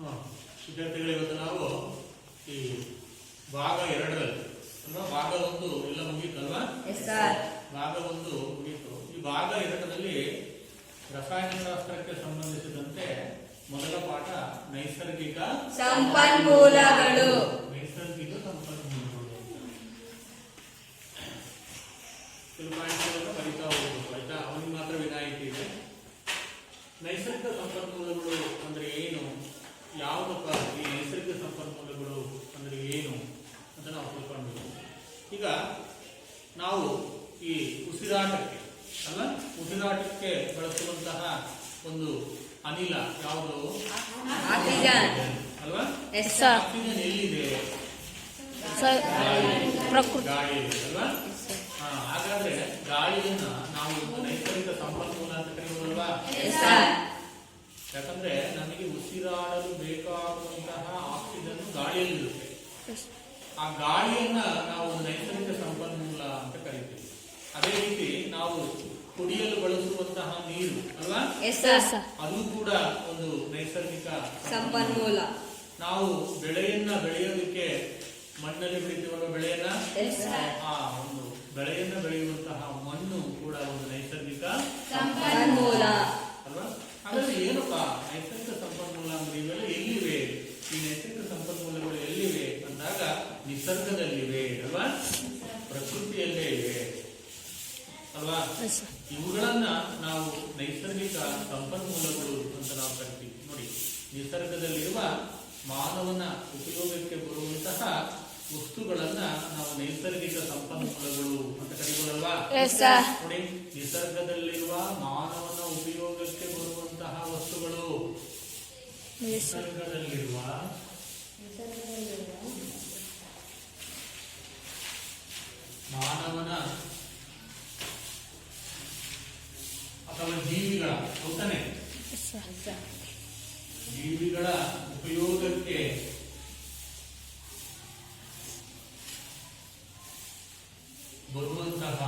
ವಿದ್ಯಾರ್ಥಿಗಳು ಇವತ್ತು ನಾವು ಈ ಭಾಗ 2ರಲ್ಲಿ ಅಲ್ವಾ, ಭಾಗ 1 ಎಲ್ಲ ಮುಗೀತಲ್ವಾ? ಭಾಗ 1 ಮುಗೀತು. ಈ ಭಾಗ 2ರಲ್ಲಿ ರಸಾಯನಶಾಸ್ತ್ರಕ್ಕೆ ಸಂಬಂಧಿಸಿದಂತೆ ಮೊದಲ ಪಾಠ ನೈಸರ್ಗಿಕ ಸಂಪನ್ಮೂಲಗಳು. ನೈಸರ್ಗಿಕ ಸಂಪನ್ಮೂಲಗಳು ಕೆಲವು ಪಾಯಿಂಟ್ಗಳನ್ನು ಬರಿತಾ ಹೋಗ್ಬೇಕು ಆಯ್ತಾ? ಅವನಿಗೆ ಮಾತ್ರ ವಿನಾಯಿತಿ ಇದೆ. ನೈಸರ್ಗಿಕ ಸಂಪನ್ಮೂಲಗಳು ಅಂದ್ರೆ ಏನು, ಯಾವುದಪ್ಪ ಈ ನೈಸರ್ಗಿಕ ಸಂಪನ್ಮೂಲಗಳು ಅಂದ್ರೆ ಏನು ಅಂತ ನಾವು ತಿಳ್ಕೊಂಡ್ವಿ. ಈಗ ನಾವು ಈ ಉಸಿರಾಟಕ್ಕೆ ಉಸಿರಾಟಕ್ಕೆ ಬಳಸುವಂತಹ ಒಂದು ಅನಿಲ ಯಾವುದು? ಅಲ್ವಾ? ಆಕ್ಸಿಜನ್ ಎಲ್ಲಿದೆ? ಗಾಳಿ ಅಲ್ವಾ? ಹಾಗಾದ್ರೆ ಗಾಳಿಯನ್ನ ನಾವು ನೈಸರ್ಗಿಕ ಸಂಪನ್ಮೂಲ ಅಂತ ಕರೆಯುವುದಲ್ವಾ? ಯಾಕಂದ್ರೆ ನಮಗೆ ಉಸಿರಾಡಲು ಬೇಕಾಗುವಂತಹ ಆಕ್ಸಿಜನ್ ಗಾಳಿಯಲ್ಲಿರುತ್ತೆ. ಆ ಗಾಳಿಯನ್ನ ನಾವು ನೈಸರ್ಗಿಕ ಸಂಪನ್ಮೂಲ ಅಂತ ಕರಿತೀವಿ. ಅದೇ ರೀತಿ ನಾವು ಕುಡಿಯಲು ಬಳಸುವಂತಹ ನೀರು ಅಲ್ವಾ, ಅದು ಕೂಡ ಒಂದು ನೈಸರ್ಗಿಕ ಸಂಪನ್ಮೂಲ. ನಾವು ಬೆಳೆಯನ್ನ ಬೆಳೆಯೋದಕ್ಕೆ ಮಣ್ಣಲ್ಲಿ ಬೆಳಿತೀವಲ್ಲ ಬೆಳೆಯನ್ನ, ಆ ಒಂದು ಬೆಳೆಯನ್ನ ಬೆಳೆಯುವಂತಹ ಮಣ್ಣು ಕೂಡ ಒಂದು ನೈಸರ್ಗಿಕ ಸಂಪನ್ಮೂಲ ಅಲ್ವಾ? ಹಾಗಾದ್ರೆ ಏನಪ್ಪ ನೈಸರ್ಗಿಕ ಸಂಪನ್ಮೂಲ ಅಂದ್ರೆ ಇವೆಲ್ಲ ಎಲ್ಲಿವೆ? ಈ ನೈಸರ್ಗಿಕ ಸಂಪನ್ಮೂಲಗಳು ಎಲ್ಲಿವೆ ಅಂದಾಗ ನಿಸರ್ಗದಲ್ಲಿವೆ ಅಲ್ವಾ, ಪ್ರಕೃತಿಯಲ್ಲೇ ಇವೆ ಅಲ್ವಾ? ಇವುಗಳನ್ನ ನಾವು ನೈಸರ್ಗಿಕ ಸಂಪನ್ಮೂಲಗಳು ಅಂತ ನಾವು ಕರಿತೀವಿ. ನೋಡಿ, ನಿಸರ್ಗದಲ್ಲಿರುವ ಮಾನವನ ಉಪಯೋಗಕ್ಕೆ ಬರುವಂತಹ ವಸ್ತುಗಳನ್ನ ನಾವು ನೈಸರ್ಗಿಕ ಸಂಪನ್ಮೂಲಗಳು ಅಂತ ಕರೀಬೋದಲ್ವಾ? ನೋಡಿ, ನಿಸರ್ಗದಲ್ಲಿರುವ ಮಾನವನ ಉಪಯೋಗಕ್ಕೆ ಬರುವಂತಹ ವಸ್ತುಗಳು, ನಿಸರ್ಗದಲ್ಲಿರುವ ಮಾನವನ ಅಥವಾ ಜೀವಿಗಳ, ಹೌದಾನೆ, ಜೀವಿಗಳ ಉಪಯೋಗಕ್ಕೆ ಬರುವಂತಹ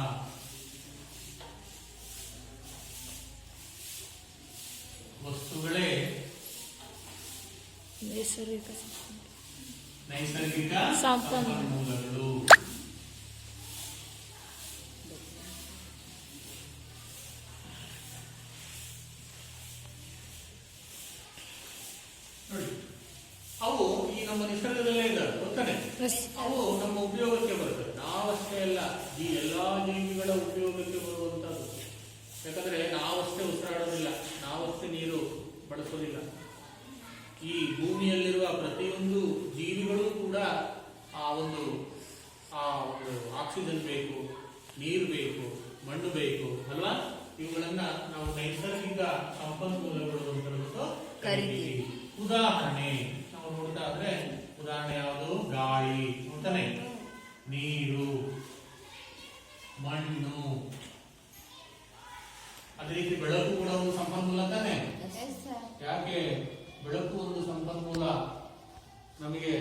ವಸ್ತುಗಳೇ ನೈಸರ್ಗಿಕ ಸಂಪನ್ಮೂಲಗಳು. ಅವು ಈ ನಮ್ಮ ನಿಸರ್ಗದಲ್ಲೇ ಇದ್ದಾವೆ, ಗೊತ್ತಾನೆ? ಅವು ನಮ್ಮ ಉಪಯೋಗಕ್ಕೆ ಬರ್ತವೆ. ನಾವಷ್ಟೇ ಅಲ್ಲ, ಈ ಎಲ್ಲಾ ಜೀವಿಗಳ ಉಪಯೋಗಕ್ಕೆ ಬರುವಂತದ್ದು. ಯಾಕಂದ್ರೆ ನಾವಷ್ಟೇ ಉಸಿರಾಡೋದಿಲ್ಲ, ನಾವಷ್ಟೇ ನೀರು ಬಳಸೋದಿಲ್ಲ. ಈ ಭೂಮಿಯಲ್ಲಿರುವ ಪ್ರತಿಯೊಂದು ಜೀವಿಗಳು ಕೂಡ ಆ ಒಂದು ಆಕ್ಸಿಜನ್ ಬೇಕು, ನೀರು ಬೇಕು, ಮಣ್ಣು ಬೇಕು ಅಲ್ವಾ? ಇವುಗಳನ್ನ ನಾವು ನೈಸರ್ಗಿಕ ಸಂಪನ್ಮೂಲಗಳು ಅಂತ ಕರಿತೀವಿ. ಉದಾಹರಣೆ ನಾವು ನೋಡೋದಾದ್ರೆ, ಉದಾಹರಣೆ ಯಾವುದು? ಗಾಳಿ, ಅಂತಾನೆ, ನೀರು, ಮಣ್ಣು, ಅದೇ ರೀತಿ ಬೆಳಕು ಕೂಡ ಒಂದು ಸಂಪನ್ಮೂಲ ತಾನೆ. ಯಾಕೆ ಬೆಳಕು ಒಂದು ಸಂಪನ್ಮೂಲ? ನಮಗೆ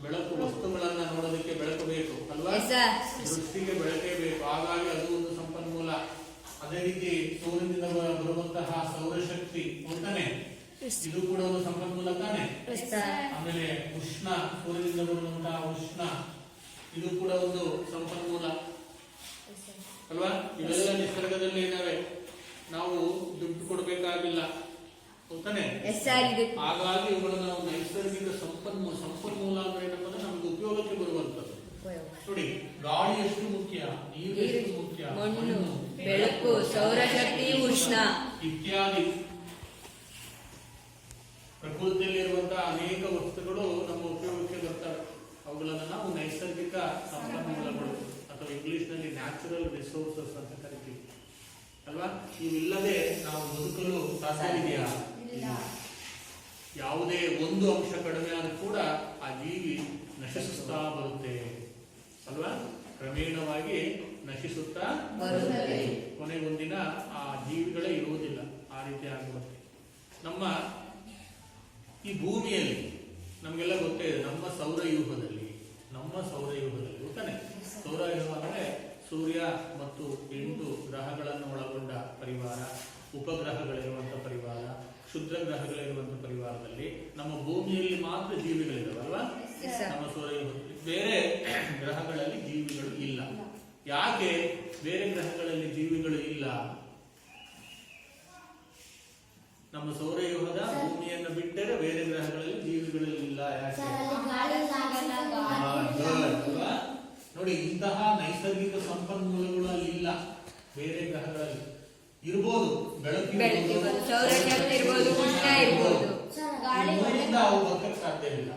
ಬೆಳಕು, ವಸ್ತುಗಳನ್ನ ನೋಡೋದಕ್ಕೆ ಬೆಳಕು ಬೇಕು ಅಲ್ವಾ? ದೃಷ್ಟಿಗೆ ಬೆಳಕೇ ಬೇಕು, ಹಾಗಾಗಿ ಅದು ಒಂದು ಸಂಪನ್ಮೂಲ. ಅದೇ ರೀತಿ ಸೂರ್ಯನಿಂದ ಬರುವಂತಹ ಸೌರಶಕ್ತಿ ಅಂತಾನೆ, ಇದು ಕೂಡ ಒಂದು ಸಂಪನ್ಮೂಲ ತಾನೆ. ಆಮೇಲೆ ಉಷ್ಣ, ಸೂರ್ಯನಿಂದ ಬರುವಂತಹ ಉಷ್ಣ, ಇದು ಕೂಡ ಒಂದು ಸಂಪನ್ಮೂಲ ಅಲ್ವಾ? ಇವೆಲ್ಲ ನಿಸರ್ಗದಲ್ಲಿ ಇದ್ದಾವೆ, ನಾವು ದುಡ್ಡು ಕೊಡಬೇಕಾಗಿಲ್ಲ, ಗೊತ್ತಾನೆ? ಹಾಗಾಗಿ ಇವುಗಳನ್ನು ನಾವು ನೈಸರ್ಗಿಕ ಸಂಪನ್ಮೂಲ ಅಂದ್ರೆ ಏನಂದ್ರೆ ನಮ್ಗೆ ಉಪಯೋಗಕ್ಕೆ ಬರುವಂತದ್ದು. ನೋಡಿ, ಗಾಳಿ ಎಷ್ಟು ಮುಖ್ಯ, ನೀರು ಎಷ್ಟು ಮುಖ್ಯ, ಮಣ್ಣು, ಬೆಳಕು, ಸೌರಶಕ್ತಿ, ಉಷ್ಣ ಇತ್ಯಾದಿ ಪ್ರಕೃತಿಯಲ್ಲಿರುವಂತಹ ಅನೇಕ ವಸ್ತುಗಳು ನಮ್ಮ ಉಪಯೋಗಕ್ಕೆ ಬರ್ತವೆ. ಅವುಗಳನ್ನು ನಾವು ನೈಸರ್ಗಿಕ ಸಂಪನ್ಮೂಲಗಳು ಅಥವಾ ಇಂಗ್ಲಿಷ್ ನಲ್ಲಿ ನ್ಯಾಚುರಲ್ ರಿಸೋರ್ಸಸ್ ಅಂತ ಕರಿತೀವಿ ಅಲ್ವಾ? ಇವಿಲ್ಲದೆ ನಾವು ಬದುಕಲು ಸಾಧ್ಯವಿದೆಯಾ? ಯಾವುದೇ ಒಂದು ಅಂಶ ಕಡಿಮೆ ಆದ್ರೂ ಕೂಡ ಆ ಜೀವಿ ನಶಿಸುತ್ತಾ ಬರುತ್ತೆ ಅಲ್ವಾ? ಕ್ರಮೇಣವಾಗಿ ನಶಿಸುತ್ತಾ ಬರುತ್ತೆ, ಕೊನೆಗೊಂದಿನ ಆ ಜೀವಿಗಳೇ ಇರುವುದಿಲ್ಲ, ಆ ರೀತಿ ಆಗಿರುತ್ತೆ. ನಮ್ಮ ಈ ಭೂಮಿಯಲ್ಲಿ ನಮಗೆಲ್ಲ ಗೊತ್ತೇ ಇದೆ, ನಮ್ಮ ಸೌರವ್ಯೂಹದಲ್ಲಿ ಗೊತ್ತಾನೆ? ಸೌರವ್ಯೂಹ ಅಂದ್ರೆ ಸೂರ್ಯ ಮತ್ತು 8 ಗ್ರಹಗಳನ್ನು ಒಳಗೊಂಡ ಪರಿವಾರ, ಉಪಗ್ರಹಗಳಿರುವಂತಹ ಪರಿವಾರ, ಕ್ಷುದ್ರ ಗ್ರಹಗಳಿರುವಂತಹ ಪರಿವಾರದಲ್ಲಿ ನಮ್ಮ ಭೂಮಿಯಲ್ಲಿ ಮಾತ್ರ ಜೀವಿಗಳಿದಾವಲ್ವಾ? ನಮ್ಮ ಸೌರವ್ಯೂಹದಲ್ಲಿ ಬೇರೆ ಗ್ರಹಗಳಲ್ಲಿ ಜೀವಿಗಳು ಇಲ್ಲ. ಯಾಕೆ ಬೇರೆ ಗ್ರಹಗಳಲ್ಲಿ ಜೀವಿಗಳು ಇಲ್ಲ? ನಮ್ಮ ಸೌರವ್ಯೂಹದ ಭೂಮಿಯನ್ನು ಬಿಟ್ಟರೆ ಬೇರೆ ಗ್ರಹಗಳಲ್ಲಿ ಜೀವಿಗಳು ಇಲ್ಲ. ಯಾಕೆ? ನೋಡಿ, ಇಂತಹ ನೈಸರ್ಗಿಕ ಸಂಪನ್ಮೂಲಗಳು ಅಲ್ಲಿ ಇಲ್ಲ. ಬೇರೆ ಗ್ರಹಗಳಲ್ಲಿ ಇರ್ಬೋದು, ಬೆಳಕಿರ್ಬೋದು, ಅವು ಬದುಕಕ್ಕೆ ಸಾಧ್ಯವಿಲ್ಲ.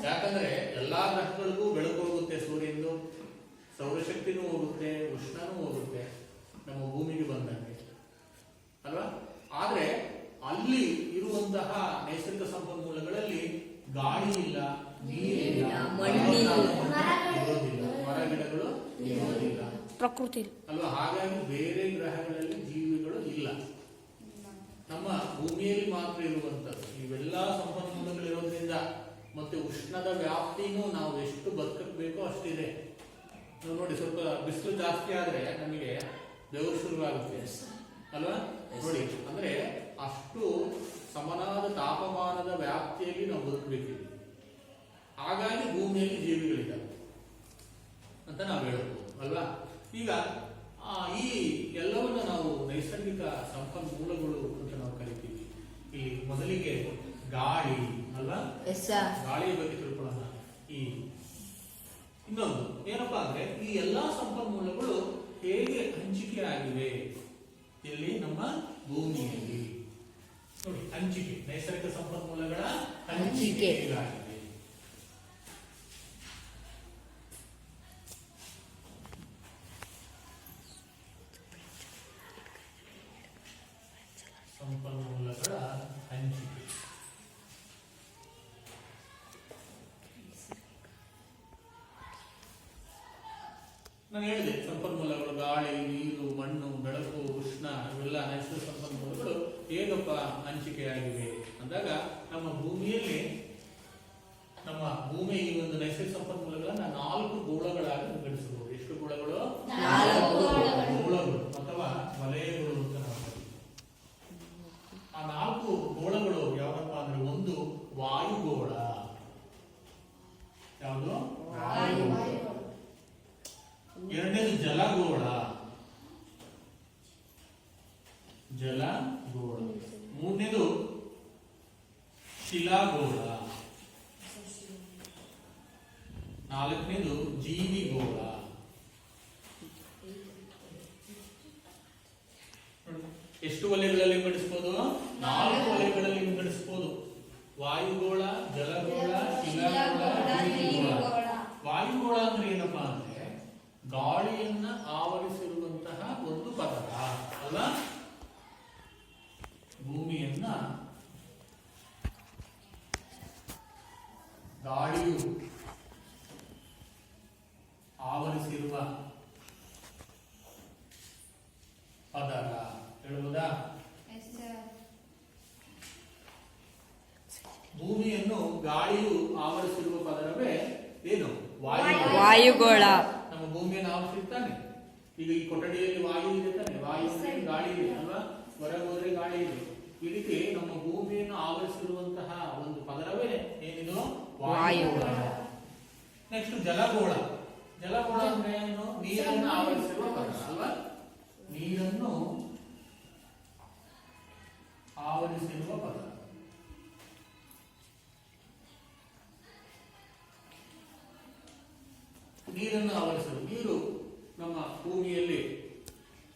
ಯಾಕಂದ್ರೆ ಎಲ್ಲಾ ಗ್ರಹಗಳಿಗೂ ಬೆಳಕು ಹೋಗುತ್ತೆ, ಸೂರ್ಯಂದು ಸೌರಶಕ್ತಿನೂ ಹೋಗುತ್ತೆ, ಉಷ್ಣನೂ ಹೋಗುತ್ತೆ ನಮ್ಮ ಭೂಮಿಗೆ ಬಂದಂಗೆ ಅಲ್ವಾ? ಆದ್ರೆ ಅಲ್ಲಿ ಇರುವಂತಹ ನೈಸರ್ಗಿಕ ಸಂಪನ್ಮೂಲಗಳಲ್ಲಿ ಗಾಳಿ ಇಲ್ಲ, ನೀರಿಲ್ಲ, ಇರೋದಿಲ್ಲ, ಮರ ಗಿಡಗಳು ಇರೋದಿಲ್ಲ, ಪ್ರಕೃತಿ ಅಲ್ವಾ? ಹಾಗಾಗಿ ಬೇರೆ ಗ್ರಹಗಳಲ್ಲಿ ಜೀವಿಗಳು ಇಲ್ಲ. ನಮ್ಮ ಭೂಮಿಯಲ್ಲಿ ಮಾತ್ರ ಇರುವಂತದ್ದು ಇವೆಲ್ಲಾ ಸಂಪನ್ಮೂಲಗಳಿರೋದ್ರಿಂದ ಮತ್ತೆ ಉಷ್ಣದ ವ್ಯಾಪ್ತಿನೂ ನಾವು ಎಷ್ಟು ಬದುಕಕ್ಕೆ ಬೇಕೋ ಅಷ್ಟಿದೆ. ನಾವು ನೋಡಿ, ಸ್ವಲ್ಪ ಬಿಸಿಲು ಜಾಸ್ತಿ ಆದ್ರೆ ನಮಗೆ ಬೆವರು ಶುರುವಾಗುತ್ತೆ ಅಲ್ವಾ? ನೋಡಿ, ಅಂದ್ರೆ ಅಷ್ಟು ಸಮನಾದ ತಾಪಮಾನದ ವ್ಯಾಪ್ತಿಯಲ್ಲಿ ನಾವು ಬದುಕಬೇಕಿದೆ. ಹಾಗಾಗಿ ಭೂಮಿಯಲ್ಲಿ ಜೀವಿಗಳಿದ್ದಾವೆ ಅಂತ ನಾವು ಹೇಳ್ಬೋದು ಅಲ್ವಾ? ಈಗ ಈ ಎಲ್ಲವನ್ನ ನಾವು ನೈಸರ್ಗಿಕ ಸಂಪನ್ಮೂಲಗಳು ಅಂತ ನಾವು ಕರಿತೀವಿ. ಇಲ್ಲಿ ಮೊದಲಿಗೆ ಗಾಳಿ ಅಲ್ವಾ? ಗಾಳಿಯ ಬಗ್ಗೆ ತಿಳ್ಕೊಳ್ಳೋಣ. ಈ ಇನ್ನೊಂದು ಏನಪ್ಪಾ ಅಂದ್ರೆ, ಈ ಎಲ್ಲಾ ಸಂಪನ್ಮೂಲಗಳು ಹೇಗೆ ಹಂಚಿಕೆ ಆಗಿವೆ ಇಲ್ಲಿ ನಮ್ಮ ಭೂಮಿಯಲ್ಲಿ. ನೋಡಿ, ಹಂಚಿಕೆ, ನೈಸರ್ಗಿಕ ಸಂಪನ್ಮೂಲಗಳ ಹಂಚಿಕೆ ಹೇಗಾಗಿದೆ. ಸಂಪನ್ಮೂಲಗಳ ಹಂಚಿಕೆ ನಾನು ಹೇಳಿದೆ, ಸಂಪನ್ಮೂಲಗಳು ಗಾಳಿ, ನೀರು, ಮಣ್ಣು, ಬೆಳಕು, ಉಷ್ಣ ಇವೆಲ್ಲ ನೈಸರ್ಗಿಕ ಸಂಪನ್ಮೂಲಗಳು ಹೇಗಪ್ಪ ಹಂಚಿಕೆಯಾಗಿವೆ ಅಂದಾಗ, ನಮ್ಮ ಭೂಮಿಯಲ್ಲಿ ನಮ್ಮ ಭೂಮಿ ಈ ಒಂದು ನೈಸರ್ಗಿಕ ಸಂಪನ್ಮೂಲಗಳನ್ನ 4 ಗೋಳಗಳಾಗಿ ವಿಂಗಡಿಸಬಹುದು. ಎಷ್ಟು ಗೋಳಗಳು? 4 ಗೋಳಗಳು ಅಥವಾ ವಲಯಗಳು ಅಂತ ನಾವು ಕರೀತೀವಿ. ಆ 4 ಗೋಳಗಳು ಯಾವಪ್ಪ ಅಂದ್ರೆ, ಒಂದು ವಾಯುಗೋಳ. ಯಾವುದು? ವಾಯುಗೋಳ. ಎರಡನೇದು ಜಲಗೋಳ. ಜಲಗೋಳ. ಮೂರನೇದು ಶಿಲಾಗೋಳ. ನಾಲ್ಕನೇದು ಜೀವಿಗೋಳ. ಎಷ್ಟು ವಲಯಗಳಲ್ಲಿ ವಿಂಗಡಿಸಬಹುದು? 4 ವಲಯಗಳಲ್ಲಿ ವಿಂಗಡಿಸಬಹುದು. ವಾಯುಗೋಳ, ಜಲಗೋಳ, ಶಿಲಾಗೋಳ, ಜೀವಿಗೋಳ. ವಾಯುಗೋಳ ಅಂದ್ರೆ ಏನಪ್ಪಾ ಅಂದ್ರೆ, ಗಾಳಿಯನ್ನ ಆವರಿಸಿರುವಂತಹ ಒಂದು ಪದರ ಅಲ್ಲ? ಭೂಮಿಯನ್ನ ಗಾಳಿಯು ಆವರಿಸಿರುವ ಪದರ ಹೇಳುವುದಾ? ಭೂಮಿಯನ್ನು ಗಾಳಿಯು ಆವರಿಸಿರುವ ಪದರವೇ ಏನು? ವಾಯುಗೋಳ. ನಮ್ಮ ಭೂಮಿಯನ್ನು ಆವರಿಸಿರ್ತಾನೆ. ಈಗ ಈ ಕೊಠಡಿಯಲ್ಲಿ ವಾಯು ಇದೆ ತಾನೆ, ವಾಯು ಗಾಳಿ ಇದೆ ಅಲ್ವಾ? ಹೊರಗೆ ಹೋದ್ರೆ ಗಾಳಿ ಇದೆ. ಈ ರೀತಿ ನಮ್ಮ ಭೂಮಿಯನ್ನು ಆವರಿಸಿರುವಂತಹ ಒಂದು ಪದರವೇ ಏನಿದು? ವಾಯುಗೋಳ. ನೆಕ್ಸ್ಟ್ ಜಲಗೋಳ. ಜಲಗೋಳ ಅಂದ್ರೆ ಏನು? ನೀರನ್ನು ಆವರಿಸಿರುವ ಪದರ ಅಲ್ವಾ? ನೀರನ್ನು ಆವರಿಸಿರುವ ಪದರ. ನೀರನ್ನು ಆವರಿಸಲು. ನೀರು ನಮ್ಮ ಭೂಮಿಯಲ್ಲಿ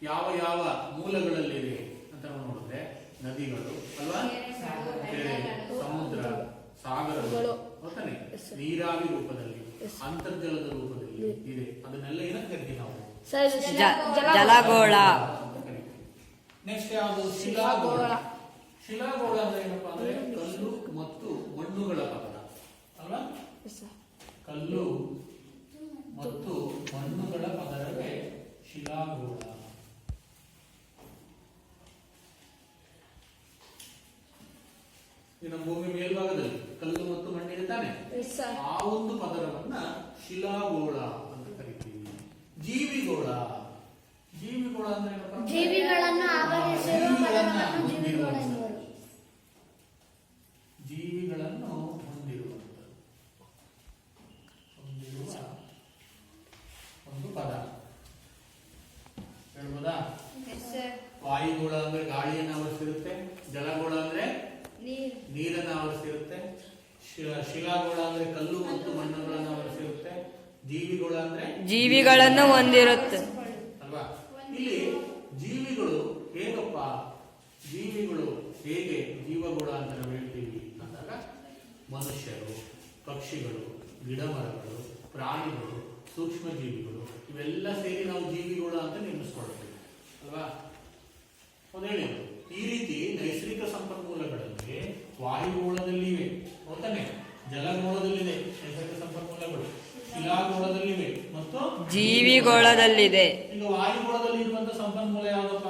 ಯಾವ ಯಾವ ಮೂಲಗಳಲ್ಲಿದೆ ಅಂತ ನಾವು ನೋಡಿದ್ರೆ, ನದಿಗಳು ಅಲ್ವಾ? ಕೆರೆ, ಸಮುದ್ರ, ಸಾಗರಗಳು, ಗೊತ್ತಾನೆ? ನೀರಾವಿ ರೂಪದಲ್ಲಿ, ಅಂತರ್ಜಲದ ರೂಪದಲ್ಲಿ ಇದೆ. ಅದನ್ನೆಲ್ಲ ಏನಂತ ಕರಿತೀವಿ ನಾವು? ಜಲಗೋಳ. ನೆಕ್ಸ್ಟ್ ಯಾವುದು? ಶಿಲಾಗೋಳ. ಶಿಲಾಗೋಳ ಅಂದ್ರೆ ಏನಪ್ಪಾ ಅಂದ್ರೆ, ಕಲ್ಲು ಮತ್ತು ಮಣ್ಣುಗಳ ಪದರ ಅಲ್ವಾ? ಕಲ್ಲು ಮತ್ತು ಮಣ್ಣುಗಳ ಪದರವೇ ಶಿಲಾಗೋಳ. ನಮ್ಮ ಭೂಮಿ ಮೇಲ್ಭಾಗದಲ್ಲಿ ಕಲ್ಲು ಮತ್ತು ಮಣ್ಣಿದೆ ತಾನೆ, ಆ ಒಂದು ಪದರವನ್ನ ಶಿಲಾಗೋಳ ಅಂತ ಕರಿತೀವಿ. ಜೀವಿಗೋಳ. ಜೀವಿಗೋಳ ಅಂದ್ರೆ ಜೀವಿಗಳನ್ನು ಆವರಿಸಿರುವ ಪದರವನ್ನು ಜೀವಿಗೋಳ ಎನ್ನುವರು. ಶಿಲಾಗೋಳ ಅಂದ್ರೆ ಕಲ್ಲು ಮತ್ತು ಮಣ್ಣುಗಳನ್ನು ಹೊರಿಸಿರುತ್ತೆ. ಜೀವಿಗೋಳ ಅಂದ್ರೆ ಜೀವಿಗಳನ್ನು ಹೊಂದಿರುತ್ತೆ ಅಲ್ವಾ. ಇಲ್ಲಿ ಜೀವಿಗಳು ಹೇಗಪ್ಪ, ಜೀವಿಗಳು ಹೇಗೆ ಜೀವಗೋಳ ಅಂತ ನಾವು ಹೇಳ್ತೀವಿ ಅಂದಾಗ ಮನುಷ್ಯರು, ಪಕ್ಷಿಗಳು, ಗಿಡಮರಗಳು, ಪ್ರಾಣಿಗಳು, ಸೂಕ್ಷ್ಮ ಜೀವಿಗಳು ಇವೆಲ್ಲ ಸೇರಿ ನಾವು ಜೀವಿಗೋಳ ಅಂತ ನಿರ್ಮಿಸ್ಕೊಳ್ತೀವಿ ಅಲ್ವಾ. ಒಂದು ಹೇಳಿ, ಈ ರೀತಿ ನೈಸರ್ಗಿಕ ಸಂಪನ್ಮೂಲಗಳಲ್ಲಿ ವಾಯುಗೋಳದಲ್ಲಿವೆ, ಹೌದಾನೆ, ಜಲಗೋಳದಲ್ಲಿದೆ ನೈಸರ್ಗಿಕ ಸಂಪನ್ಮೂಲಗಳು, ಶಿಲಾಗೋಳದಲ್ಲಿವೆ ಮತ್ತು ಜೀವಿಗೋಳದಲ್ಲಿದೆ. ಈಗ ವಾಯುಗೋಳದಲ್ಲಿ ಇರುವಂತ ಸಂಪನ್ಮೂಲ ಯಾವ್ದಪ್ಪ?